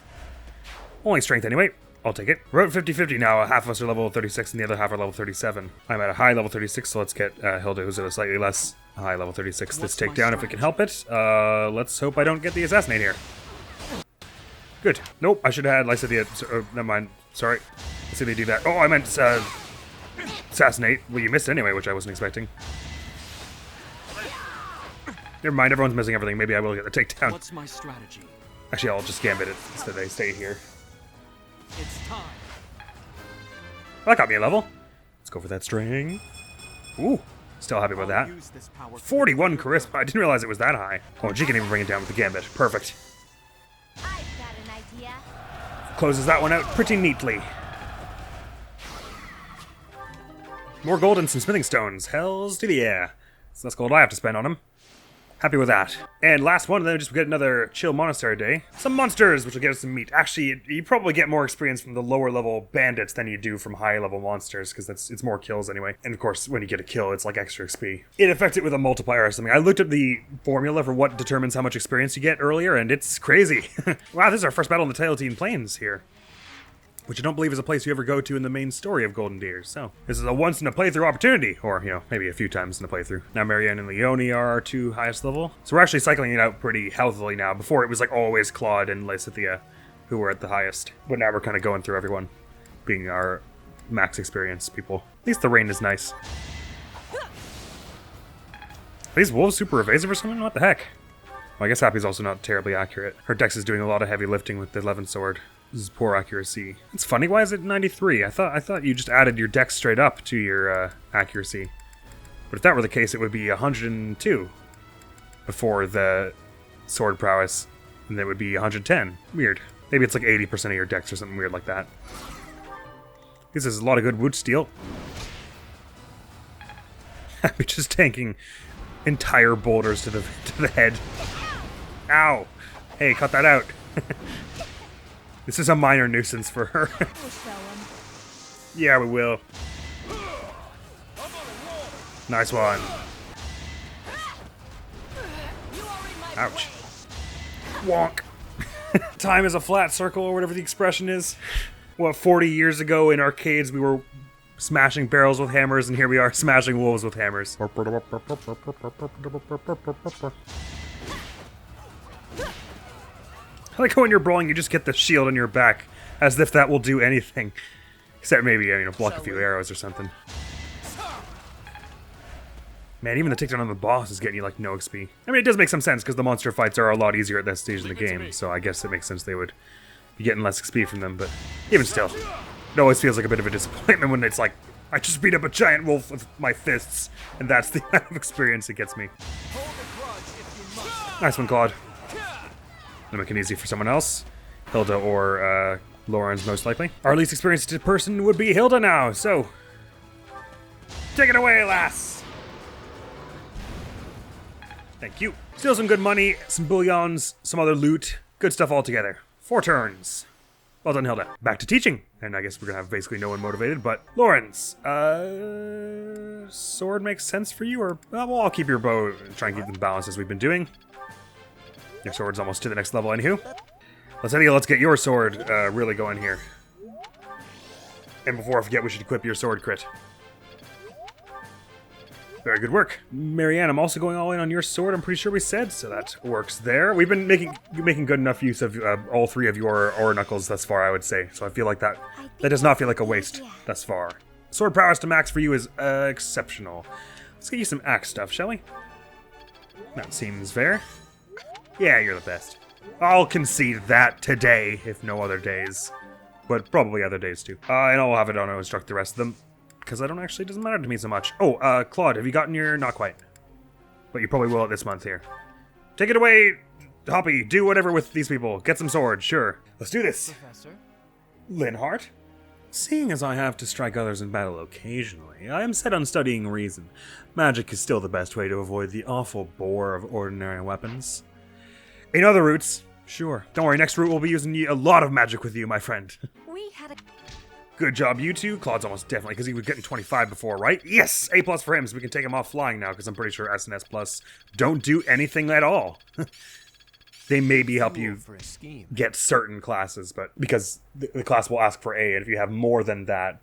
Only strength anyway. I'll take it. We're at 50-50 now. Half of us are level 36 and the other half are level 37. I'm at a high level 36, so let's get Hilda, who's at a slightly less high level 36. This takedown if we can help it. Let's hope I don't get the assassinate here. Good. Nope, I should have had Lycidia. Never mind. Sorry. Let's see if they do that. Oh, I meant assassinate. Well, you missed anyway, which I wasn't expecting. Never mind, everyone's missing everything. Maybe I will get the takedown. What's my strategy? Actually, I'll just gambit it instead I stay here. It's time. That got me a level. Let's go for that string. Ooh, still happy about that. 41 charisma. I didn't realize it was that high. Oh, she can even bring it down with the gambit. Perfect. I've got an idea. Closes that one out pretty neatly. More gold and some smithing stones. Hells to the air. So that's gold I have to spend on them. Happy with that. And last one, and then just get another chill monastery day. Some monsters, which will get us some meat. Actually, you probably get more experience from the lower level bandits than you do from high level monsters, because it's more kills anyway. And of course, when you get a kill, it's like extra XP. It affects it with a multiplier or something. I looked at the formula for what determines how much experience you get earlier, and it's crazy. Wow, this is our first battle in the Tailtean Plains here. Which I don't believe is a place you ever go to in the main story of Golden Deer. So, this is a once-in-a-playthrough opportunity. Or, you know, maybe a few times in a playthrough. Now Marianne and Leone are our two highest level. So we're actually cycling it out pretty healthily now. Before it was like always Claude and Lysithea who were at the highest. But now we're kind of going through everyone. Being our max experience people. At least the rain is nice. Are these wolves super evasive or something? What the heck? Well, I guess Happy's also not terribly accurate. Her dex is doing a lot of heavy lifting with the 11 sword. This is poor accuracy. It's funny, why is it 93? I thought you just added your dex straight up to your accuracy. But if that were the case, it would be 102 before the sword prowess, and then it would be 110. Weird. Maybe it's like 80% of your dex or something weird like that. This is a lot of good wood steel. Happy just tanking entire boulders to the head. Ow! Hey, cut that out. This is a minor nuisance for her. We'll show 'em. Yeah, we will. Nice one. Ouch. Wonk. Time is a flat circle, or whatever the expression is. What, 40 years ago in arcades we were smashing barrels with hammers, and here we are smashing wolves with hammers. I like how when you're brawling, you just get the shield on your back, as if that will do anything. Except maybe, you know, block a few arrows or something. Man, even the takedown on the boss is getting you, like, no XP. I mean, it does make some sense, because the monster fights are a lot easier at that stage in the game, so I guess it makes sense they would be getting less XP from them, but even still. It always feels like a bit of a disappointment when it's like, I just beat up a giant wolf with my fists, and that's the amount of experience it gets me. Nice one, Claude. It'll make it easy for someone else. Hilda or Lauren's most likely. Our least experienced person would be Hilda now, so take it away, lass. Thank you. Still some good money, some bullions, some other loot. Good stuff all together. 4 turns. Well done, Hilda. Back to teaching. And I guess we're gonna have basically no one motivated, but Lawrence, sword makes sense for you, or well, I'll keep your bow and try and keep them balanced as we've been doing. Your sword's almost to the next level, anywho. Let's get your sword really going here. And before I forget, we should equip your sword crit. Very good work. Marianne, I'm also going all in on your sword, I'm pretty sure we said, so that works there. We've been making good enough use of all 3 of your ore knuckles thus far, I would say. So I feel like that does not feel like a waste thus far. Sword prowess to max for you is exceptional. Let's get you some axe stuff, shall we? That seems fair. Yeah, you're the best. I'll concede that today, if no other days. But probably other days too. And I'll have it on instruct the rest of them. Because I don't actually, it doesn't matter to me so much. Oh, Claude, have you gotten your, not quite. But you probably will this month here. Take it away, Hoppy. Do whatever with these people. Get some swords, sure. Let's do this. Professor, Linhart? Seeing as I have to strike others in battle occasionally, I am set on studying reason. Magic is still the best way to avoid the awful bore of ordinary weapons. In other routes, sure. Don't worry, next route we'll be using a lot of magic with you, my friend. We had a... Good job, you two. Claude's almost definitely, because he was getting 25 before, right? Yes! A+ for him, so we can take him off flying now, because I'm pretty sure S and S+ don't do anything at all. They maybe help you get certain classes, but because the class will ask for A, and if you have more than that,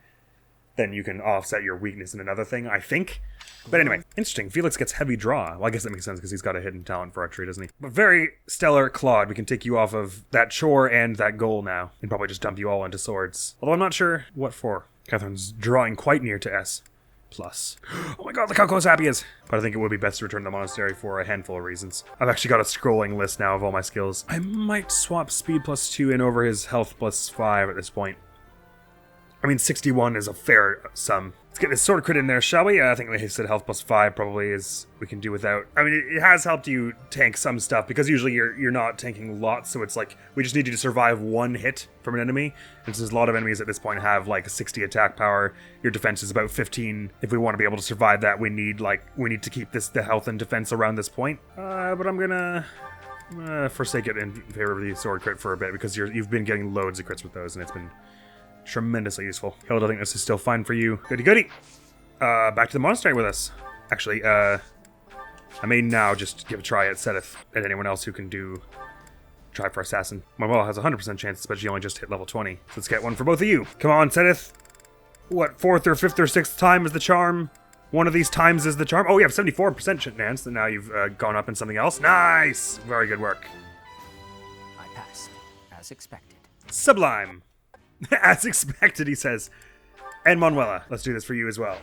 then you can offset your weakness in another thing, I think. But anyway, interesting. Felix gets heavy draw. Well, I guess that makes sense because he's got a hidden talent for archery, doesn't he? But very stellar, Claude. We can take you off of that chore and that goal now, and probably just dump you all into swords. Although I'm not sure what for. Catherine's drawing quite near to S+. Oh my god, look how close Happy is! But I think it would be best to return to the monastery for a handful of reasons. I've actually got a scrolling list now of all my skills. I might swap speed +2 in over his health +5 at this point. I mean, 61 is a fair sum. Let's get this sword crit in there, shall we? I think they said health +5 probably is we can do without. I mean, it has helped you tank some stuff, because usually you're not tanking lots, so it's like, we just need you to survive one hit from an enemy. And since a lot of enemies at this point have like 60 attack power, your defense is about 15. If we want to be able to survive that, we need to keep the health and defense around this point. But I'm gonna forsake it in favor of the sword crit for a bit, because you've been getting loads of crits with those, and it's been tremendously useful. Hilda, I think this is still fine for you. Goody goody. Back to the monastery with us. Actually, I may now just give a try at Sedith and anyone else who can try for assassin. Manuela has a 100% chance, but she only just hit level 20. So let's get one for both of you. Come on, Sedith. What, 4th or 5th or 6th time is the charm? One of these times is the charm. Oh, you have 74% chance, and now you've gone up in something else. Nice! Very good work. I passed, as expected. Sublime. As expected, he says. And Manuela, let's do this for you as well.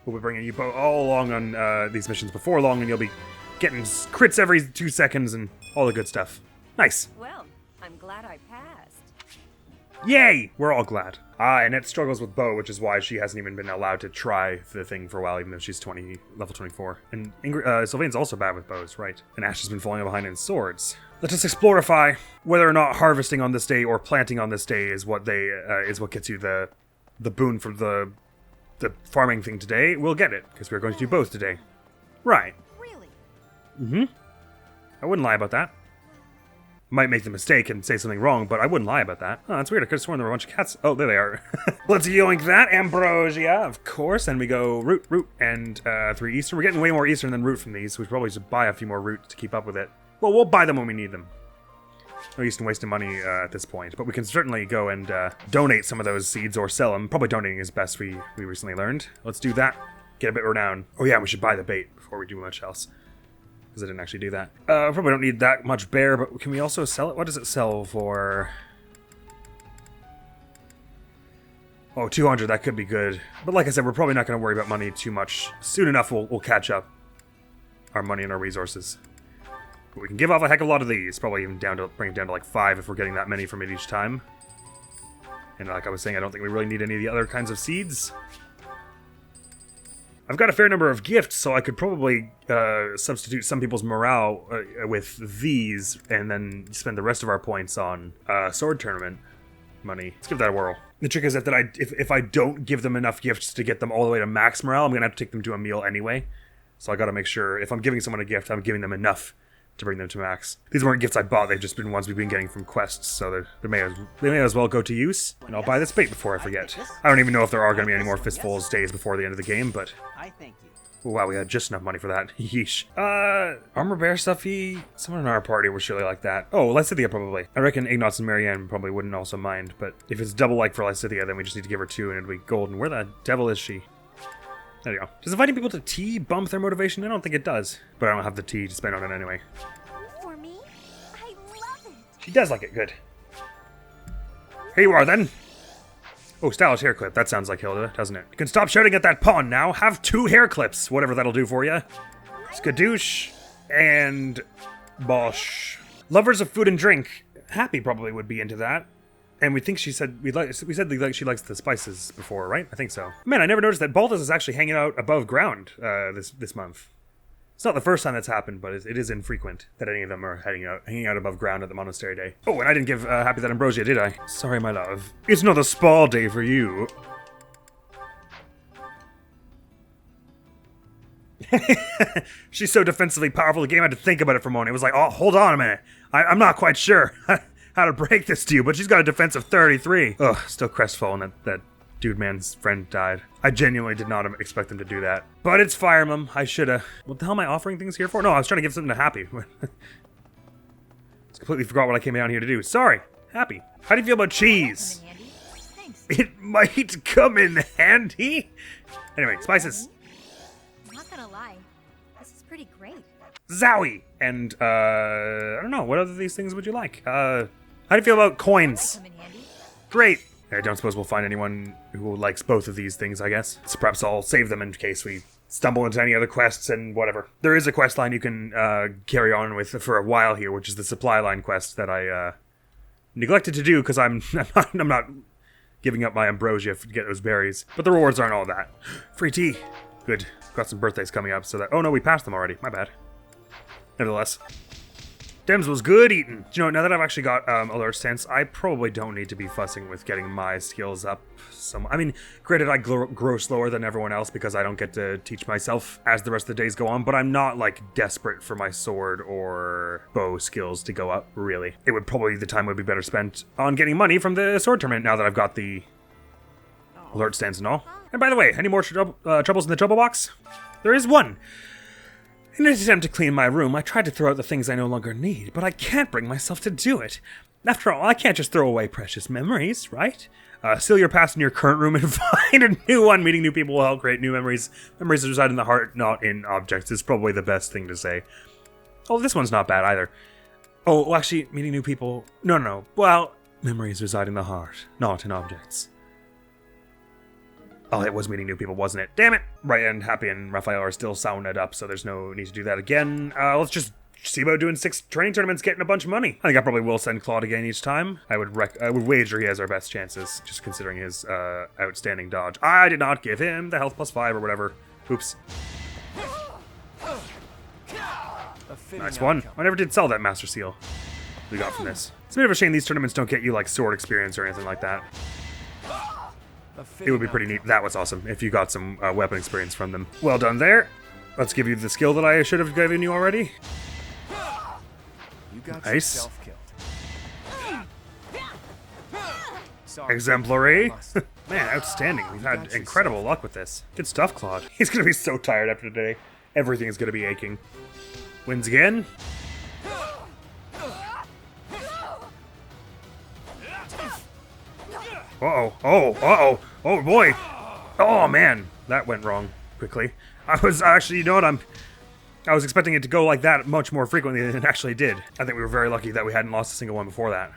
We'll be bringing you all along on these missions before long, and you'll be getting crits every 2 seconds and all the good stuff. Nice. Well, I'm glad I passed. Yay! We're all glad. Annette struggles with bow, which is why she hasn't even been allowed to try the thing for a while, even though she's level 24. And Sylvain's also bad with bows, right? And Ash has been falling behind in swords. Let us explorify whether or not harvesting on this day or planting on this day is what gets you the boon for the farming thing today. We'll get it, because we're going to do both today. Right. Really? Mm-hmm. I wouldn't lie about that. Might make the mistake and say something wrong, but I wouldn't lie about that. Oh, that's weird. I could have sworn there were a bunch of cats. Oh, there they are. Let's yoink that, Ambrosia, of course. And we go root, and 3 Eastern. We're getting way more Eastern than root from these, so we should probably just buy a few more roots to keep up with it. Well, we'll buy them when we need them. No use in wasting money at this point, but we can certainly go and donate some of those seeds or sell them. Probably donating is best, we recently learned. Let's do that. Get a bit renowned. Oh yeah, we should buy the bait before we do much else, because I didn't actually do that. Probably don't need that much bear, but can we also sell it? What does it sell for? Oh, 200, that could be good. But like I said, we're probably not going to worry about money too much. Soon enough, we'll catch up our money and our resources. But we can give off a heck of a lot of these. Probably even bring it down to like 5 if we're getting that many from it each time. And like I was saying, I don't think we really need any of the other kinds of seeds. I've got a fair number of gifts, so I could probably substitute some people's morale with these, and then spend the rest of our points on sword tournament money. Let's give that a whirl. The trick is that if I don't give them enough gifts to get them all the way to max morale, I'm going to have to take them to a meal anyway. So I got to make sure, if I'm giving someone a gift, I'm giving them enough to bring them to max. These weren't gifts I bought, they've just been ones we've been getting from quests, so they may as well go to use. And I'll buy this bait before I forget. I don't even know if there are going to be any more Fistfuls days before the end of the game, but... I thank you. Oh, wow, we had just enough money for that. Yeesh. Armor Bear stuffy? Someone in our party would surely like that. Oh, Lysithea probably. I reckon Ignatz and Marianne probably wouldn't also mind, but if it's double like for Lysithea, then we just need to give her 2 and it'll be golden. Where the devil is she? There you go. Does inviting people to tea bump their motivation? I don't think it does, but I don't have the tea to spend on it anyway. For me? I love it. She does like it, good. Here you are, then. Oh, stylish hair clip. That sounds like Hilda, doesn't it? You can stop shouting at that pawn now. Have 2 hair clips, whatever that'll do for you. Skadoosh and Bosch. Lovers of food and drink. Happy probably would be into that. And we think she said she likes the spices before, right? I think so. Man, I never noticed that Baldus is actually hanging out above ground this month. It's not the first time that's happened, but it is infrequent that any of them are hanging out above ground at the monastery day. Oh, and I didn't give Happy that ambrosia, did I? Sorry, my love. It's not a spa day for you. She's so defensively powerful, the game had to think about it for a moment. It was like, oh, hold on a minute. I'm not quite sure how to break this to you, but she's got a defense of 33. Ugh, still crestfallen that dude man's friend died. I genuinely did not expect them to do that. But it's Fire Emblem. I shoulda. What the hell am I offering things here for? No, I was trying to give something to Happy. I completely forgot what I came down here to do. Sorry. Happy. How do you feel about cheese? Thanks. It might come in handy. Anyway, spices. I'm not gonna lie. This is pretty great. Zowie! And, I don't know. What other of these things would you like? How do you feel about coins? Come in handy. Great. I don't suppose we'll find anyone who likes both of these things, I guess. So perhaps I'll save them in case we stumble into any other quests and whatever. There is a quest line you can carry on with for a while here, which is the supply line quest that I neglected to do because I'm not giving up my ambrosia to get those berries. But the rewards aren't all that. Free tea. Good. Got some birthdays coming up, so that... Oh no, we passed them already. My bad. Nevertheless. Dems was good eating. Do you know, now that I've actually got alert stance, I probably don't need to be fussing with getting my skills up. I mean, granted, I grow slower than everyone else because I don't get to teach myself as the rest of the days go on, but I'm not, like, desperate for my sword or bow skills to go up, really. It would probably, the time would be better spent on getting money from the sword tournament now that I've got the alert stance and all. And by the way, any more troubles in the trouble box? There is one. In an attempt to clean my room, I tried to throw out the things I no longer need, but I can't bring myself to do it. After all, I can't just throw away precious memories, right? Seal your past in your current room and find a new one. Meeting new people will help create new memories. Memories reside in the heart, not in objects, is probably the best thing to say. Oh, this one's not bad either. Oh, well, actually, meeting new people... No. Well, memories reside in the heart, not in objects. Oh, it was meeting new people, wasn't it? Damn it! Right, and Happy and Raphael are still sounded up, so there's no need to do that again. Let's just see about doing 6 training tournaments, getting a bunch of money. I think I probably will send Claude again each time. I would wager he has our best chances, just considering his outstanding dodge. I did not give him the health +5 or whatever. Oops. Nice one. I never did sell that Master Seal we got from this. It's a bit of a shame these tournaments don't get you, like, sword experience or anything like that. It would be pretty neat. That was awesome if you got some weapon experience from them. Well done there. Let's give you the skill that I should have given you already. You got Nice. yourself killed. Sorry. Exemplary. I must. Man, outstanding. We've had incredible luck with this. Good stuff, Claude. He's going to be so tired after today. Everything is going to be aching. Wins again. Uh-oh. Oh, uh-oh. Oh, boy. Oh, man. That went wrong quickly. I was actually, you know what, I was expecting it to go like that much more frequently than it actually did. I think we were very lucky that we hadn't lost a single one before that.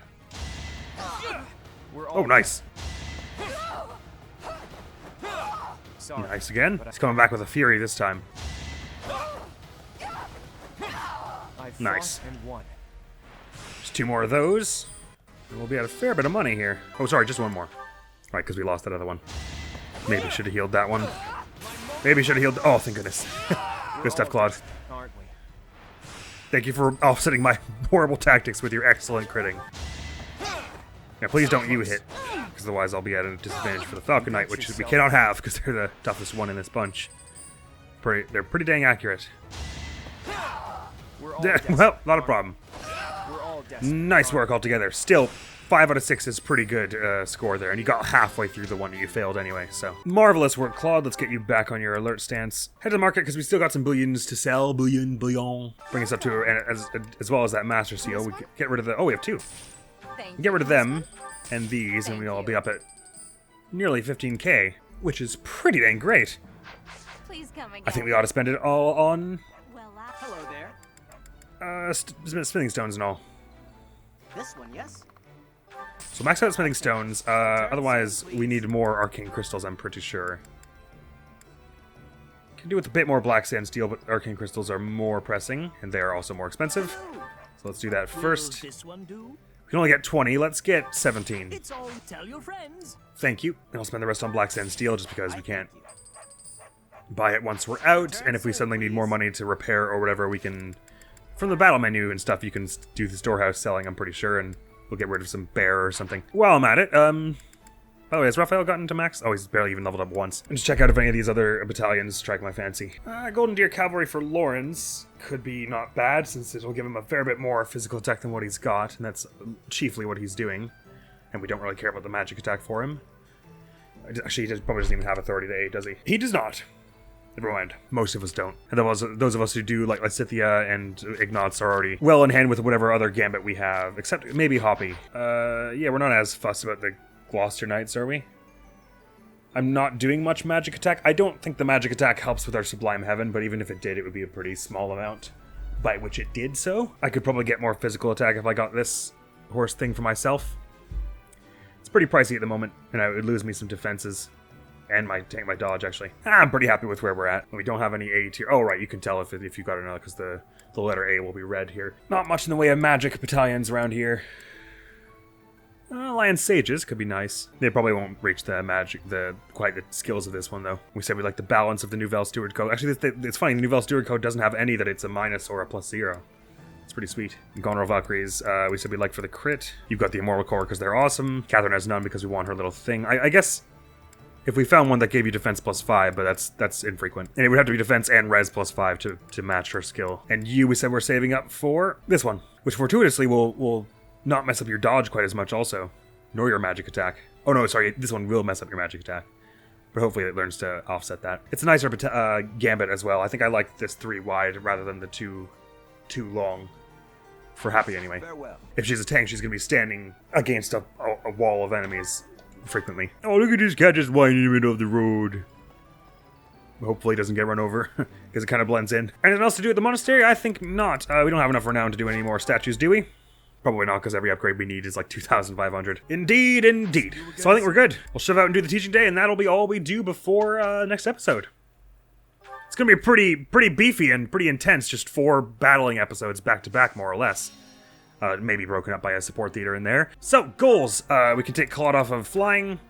Oh, nice. Sorry. Nice again. He's coming back with a fury this time. I fought Nice. and won. Just 2 more of those. And we'll be at a fair bit of money here. Oh, sorry, just 1 more. Right, because we lost that other one. Maybe should have healed that one. Maybe should have healed... Oh, thank goodness. Good stuff, Claude. Aren't we? Thank you for offsetting my horrible tactics with your excellent critting. Now, please don't you hit, because otherwise I'll be at a disadvantage for the Falcon Knight, which we cannot have, because they're the toughest one in this bunch. They're pretty dang accurate. We're all Yeah, desperate, well, not a aren't problem. we? We're all desperate, Nice aren't work altogether. Still, 5 out of 6 is pretty good score there, and you got halfway through the one that you failed anyway, so. Marvelous work, Claude. Let's get you back on your alert stance. Head to the market, because we still got some bullions to sell. Bullion. Bring us up to, and as well as that Master Seal. We get rid of the, oh, we have 2. Thank Get rid of you. them, and these, and we'll be up at nearly 15k, which is pretty dang great. Please come again. I think we ought to spend it all on Well, Hello there. smithing stones and all. This one, yes? So max out smithing stones. Otherwise, we need more arcane crystals, I'm pretty sure. Can do with a bit more black sand steel, but arcane crystals are more pressing, and they are also more expensive. So let's do that first. Will this one do? We can only get 20. Let's get 17. It's all tell your friends. Thank you. And I'll spend the rest on black sand steel just because we can't buy it once we're out, and if we suddenly need more money to repair or whatever, we can, from the battle menu and stuff, you can do the storehouse selling, I'm pretty sure, and we'll get rid of some bear or something. While I'm at it, by the way, has Raphael gotten to max? Oh, he's barely even leveled up once. And just check out if any of these other battalions strike my fancy. Golden Deer Cavalry for Lawrence could be not bad, since it'll give him a fair bit more physical attack than what he's got, and that's chiefly what he's doing. And we don't really care about the magic attack for him. Actually, he probably doesn't even have authority to aid, does he? He does not. Never mind. Most of us don't. And those of us who do, like Lysithia and Ignatz, are already well in hand with whatever other gambit we have, except maybe Hoppy. Yeah, we're not as fussed about the Gloucester Knights, are we? I'm not doing much magic attack. I don't think the magic attack helps with our Sublime Heaven, but even if it did, it would be a pretty small amount by which it did so. I could probably get more physical attack if I got this horse thing for myself. It's pretty pricey at the moment, and it would lose me some defenses. And my dodge, actually. I'm pretty happy with where we're at. We don't have any A tier. Oh, right, you can tell if you got another, because the letter A will be red here. Not much in the way of magic battalions around here. Lion Sages could be nice. They probably won't reach quite the skills of this one, though. We said we like the balance of the Nouvelle Steward Code. Actually, it's funny, the Nouvelle Steward Code doesn't have any that it's a minus or a +0. It's pretty sweet. Gonral Valkyries, we said we like for the crit. You've got the Immortal Core because they're awesome. Catherine has none because we want her little thing. I guess if we found one that gave you defense +5, but that's infrequent. And it would have to be defense and res +5 to match her skill. And we said we're saving up for this one, which fortuitously will not mess up your dodge quite as much also, nor your magic attack. Oh no, sorry, this one will mess up your magic attack. But hopefully it learns to offset that. It's a nicer gambit as well. I think I like this 3 wide rather than the too long. For Happy anyway. Farewell. If she's a tank, she's going to be standing against a wall of enemies frequently. Oh, look at this cat just whining in the middle of the road. Hopefully he doesn't get run over, because it kind of blends in. Anything else to do at the monastery? I think not. We don't have enough renown to do any more statues, do we? Probably not, because every upgrade we need is like 2,500. Indeed, indeed. So I think we're good. We'll shove out and do the teaching day, and that'll be all we do before next episode. It's going to be pretty beefy and pretty intense, just 4 battling episodes back to back, more or less. Maybe broken up by a support theater in there. So, goals. We can take Claude off of flying,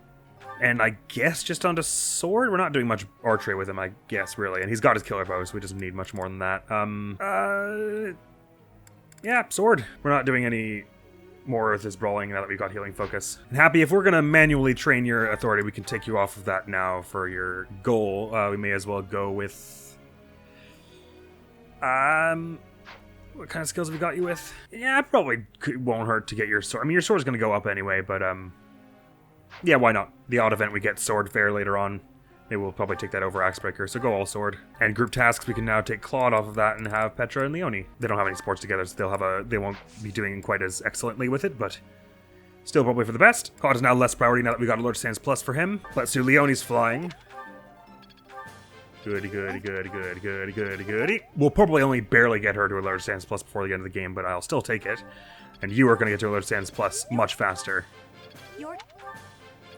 and I guess just onto sword. We're not doing much archery with him, I guess, really. And he's got his killer bow, so he doesn't need much more than that. Yeah, sword. We're not doing any more with his brawling now that we've got healing focus. And Happy, if we're going to manually train your authority, we can take you off of that now for your goal. We may as well go with... what kind of skills have we got you with? Yeah, it probably won't hurt to get your sword. I mean, your sword's going to go up anyway, but yeah, why not? The odd event we get sword fair later on. Maybe we'll probably take that over Axebreaker, so go all sword. And group tasks, we can now take Claude off of that and have Petra and Leonie. They don't have any sports together, so they won't be doing quite as excellently with it, but still probably for the best. Claude is now less priority now that we got Alert Sands Plus for him. Let's do Leonie's flying. Goody, goody, goody, goody, goody, goody, goody. We'll probably only barely get her to Alert Sands Plus before the end of the game, but I'll still take it. And you are going to get to Alert Sands Plus much faster.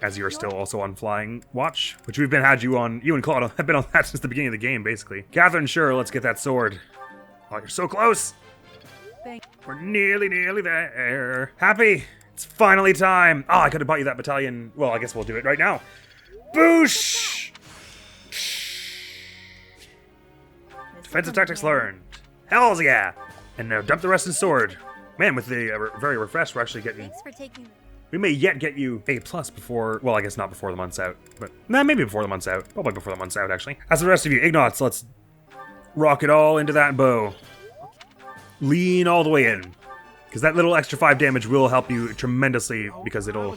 As you are still also on Flying Watch, which you and Claude have been on that since the beginning of the game, basically. Catherine, sure, let's get that sword. Oh, you're so close. We're nearly there. Happy, it's finally time. Oh, I could have bought you that battalion. Well, I guess we'll do it right now. Boosh! Defensive tactics learned. Hells yeah! And now dump the rest in sword. Man, with the very refreshed, we're actually getting... Thanks for taking... We may yet get you A+ before... Well, I guess not before the month's out. But, maybe before the month's out. Probably before the month's out, actually. As for the rest of you, Ignatz, let's rock it all into that bow. Lean all the way in. Because that little extra 5 damage will help you tremendously, because it'll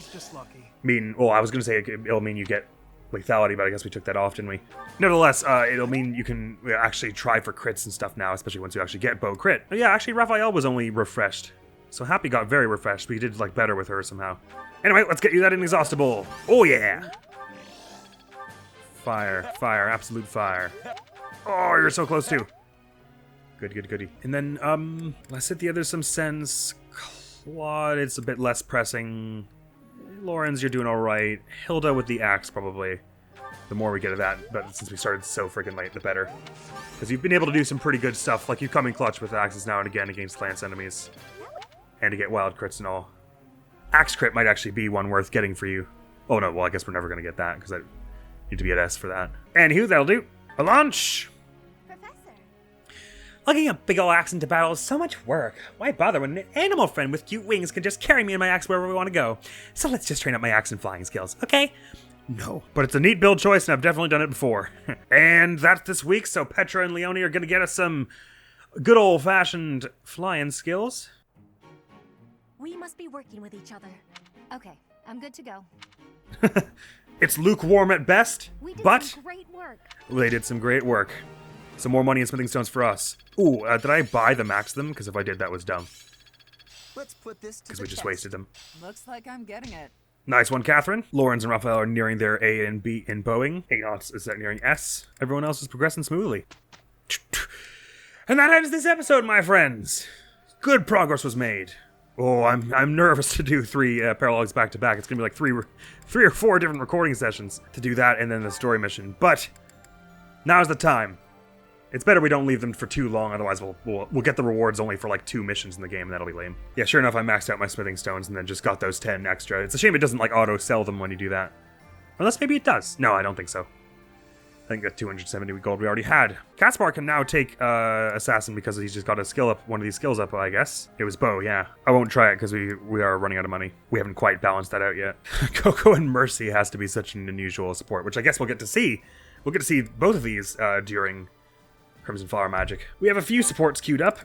mean... Well, I was going to say it'll mean you get lethality, but I guess we took that off, didn't we? Nevertheless, it'll mean you can actually try for crits and stuff now, especially once you actually get bow crit. But yeah, actually, Raphael was only refreshed. So Happy got very refreshed, but he did like better with her somehow. Anyway, let's get you that inexhaustible. Oh yeah! Fire, fire, absolute fire. Oh, you're so close too. Good, good, goody. And then, Lysithia, there's some sense. Claude, it's a bit less pressing. Lorenz, you're doing alright. Hilda with the axe, probably. The more we get of that, but since we started so freaking late, the better. Because you've been able to do some pretty good stuff, like you come in clutch with axes now and again against lance enemies. And to get wild crits and all. Axe crit might actually be one worth getting for you. Oh no, well I guess we're never going to get that, because I need to be at S for that. Anywho, that'll do. A lunch! Professor. Lugging a big ol' axe into battle is so much work. Why bother when an animal friend with cute wings can just carry me and my axe wherever we want to go? So let's just train up my axe and flying skills, okay? No, but it's a neat build choice and I've definitely done it before. And that's this week, so Petra and Leonie are gonna get us some good old-fashioned flying skills. We must be working with each other. Okay, I'm good to go. It's lukewarm at best, We did but some great work. they did some great work. Some more money and smithing stones for us. Ooh, did I buy the max them? Because if I did, that was dumb. Let's put this to Because the we just test. wasted them. Looks like I'm getting it. Nice one, Catherine. Lawrence and Raphael are nearing their A and B in Boeing. Aeons is nearing S. Everyone else is progressing smoothly. And that ends this episode, my friends. Good progress was made. Oh, I'm nervous to do 3 paralogs back to back. It's gonna be like three or four different recording sessions to do that and then the story mission. But now's the time. It's better we don't leave them for too long, otherwise we'll get the rewards only for like 2 missions in the game, and that'll be lame. Yeah, sure enough, I maxed out my smithing stones and then just got those 10 extra. It's a shame it doesn't like auto sell them when you do that. Unless maybe it does. No, I don't think so. I think that 270 gold we already had. Caspar can now take Assassin because he's just got a skill up, one of these skills up, I guess. It was Bow, yeah. I won't try it because we are running out of money. We haven't quite balanced that out yet. Coco and Mercy has to be such an unusual support, which I guess we'll get to see. We'll get to see both of these during Crimson Flower Magic. We have a few supports queued up.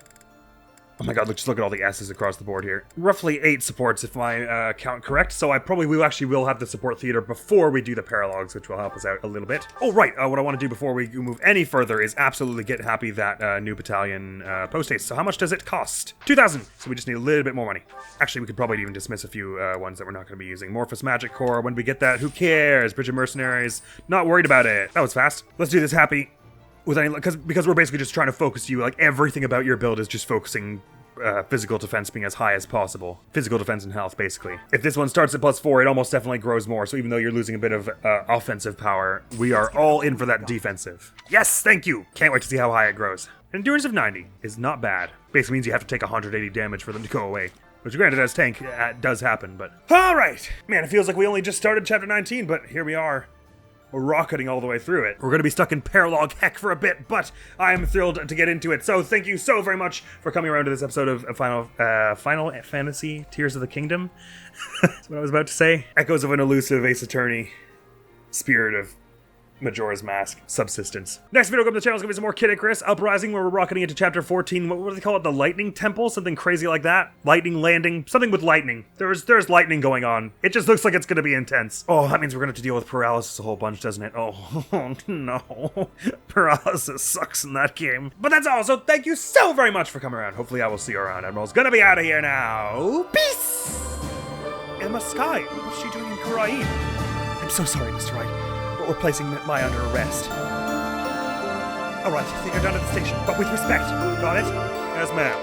Oh my god, just look at all the S's across the board here. Roughly 8 supports if my count correct, so I probably will have the support theater before we do the paralogs, which will help us out a little bit. Oh right, what I want to do before we move any further is absolutely get happy that new battalion post haste. So how much does it cost? 2,000! So we just need a little bit more money. Actually, we could probably even dismiss a few ones that we're not going to be using. Morphous Magic Core, when we get that, who cares? Bridge of Mercenaries, not worried about it. That was fast. Let's do this happy. With any, because we're basically just trying to focus you, like everything about your build is just focusing physical defense being as high as possible. Physical defense and health, basically. If this one starts at +4, it almost definitely grows more, so even though you're losing a bit of offensive power, we are all in for that defensive. Yes, thank you! Can't wait to see how high it grows. Endurance of 90 is not bad. Basically means you have to take 180 damage for them to go away. Which granted, as tank, does happen, but... Alright! Man, it feels like we only just started Chapter 19, but here we are. We're rocketing all the way through it. We're going to be stuck in paralog heck for a bit, but I'm thrilled to get into it. So thank you so very much for coming around to this episode of Final Fantasy Tears of the Kingdom. That's what I was about to say. Echoes of an elusive Ace Attorney. Spirit of Majora's Mask. Subsistence. Next video up on the channel is going to be some more Kid Icarus Uprising, where we're rocketing into Chapter 14. What do they call it? The Lightning Temple? Something crazy like that? Lightning Landing? Something with lightning. There's lightning going on. It just looks like it's going to be intense. Oh, that means we're going to have to deal with paralysis a whole bunch, doesn't it? Oh no. Paralysis sucks in that game. But that's all, so thank you so very much for coming around. Hopefully I will see you around. Admiral's going to be out of here now. Peace! Emma Sky, what's she doing in Karaim? I'm so sorry, Mr. Wright. We're placing Maya under arrest. Alright, take her down to the station, but with respect. Got it? Yes, ma'am.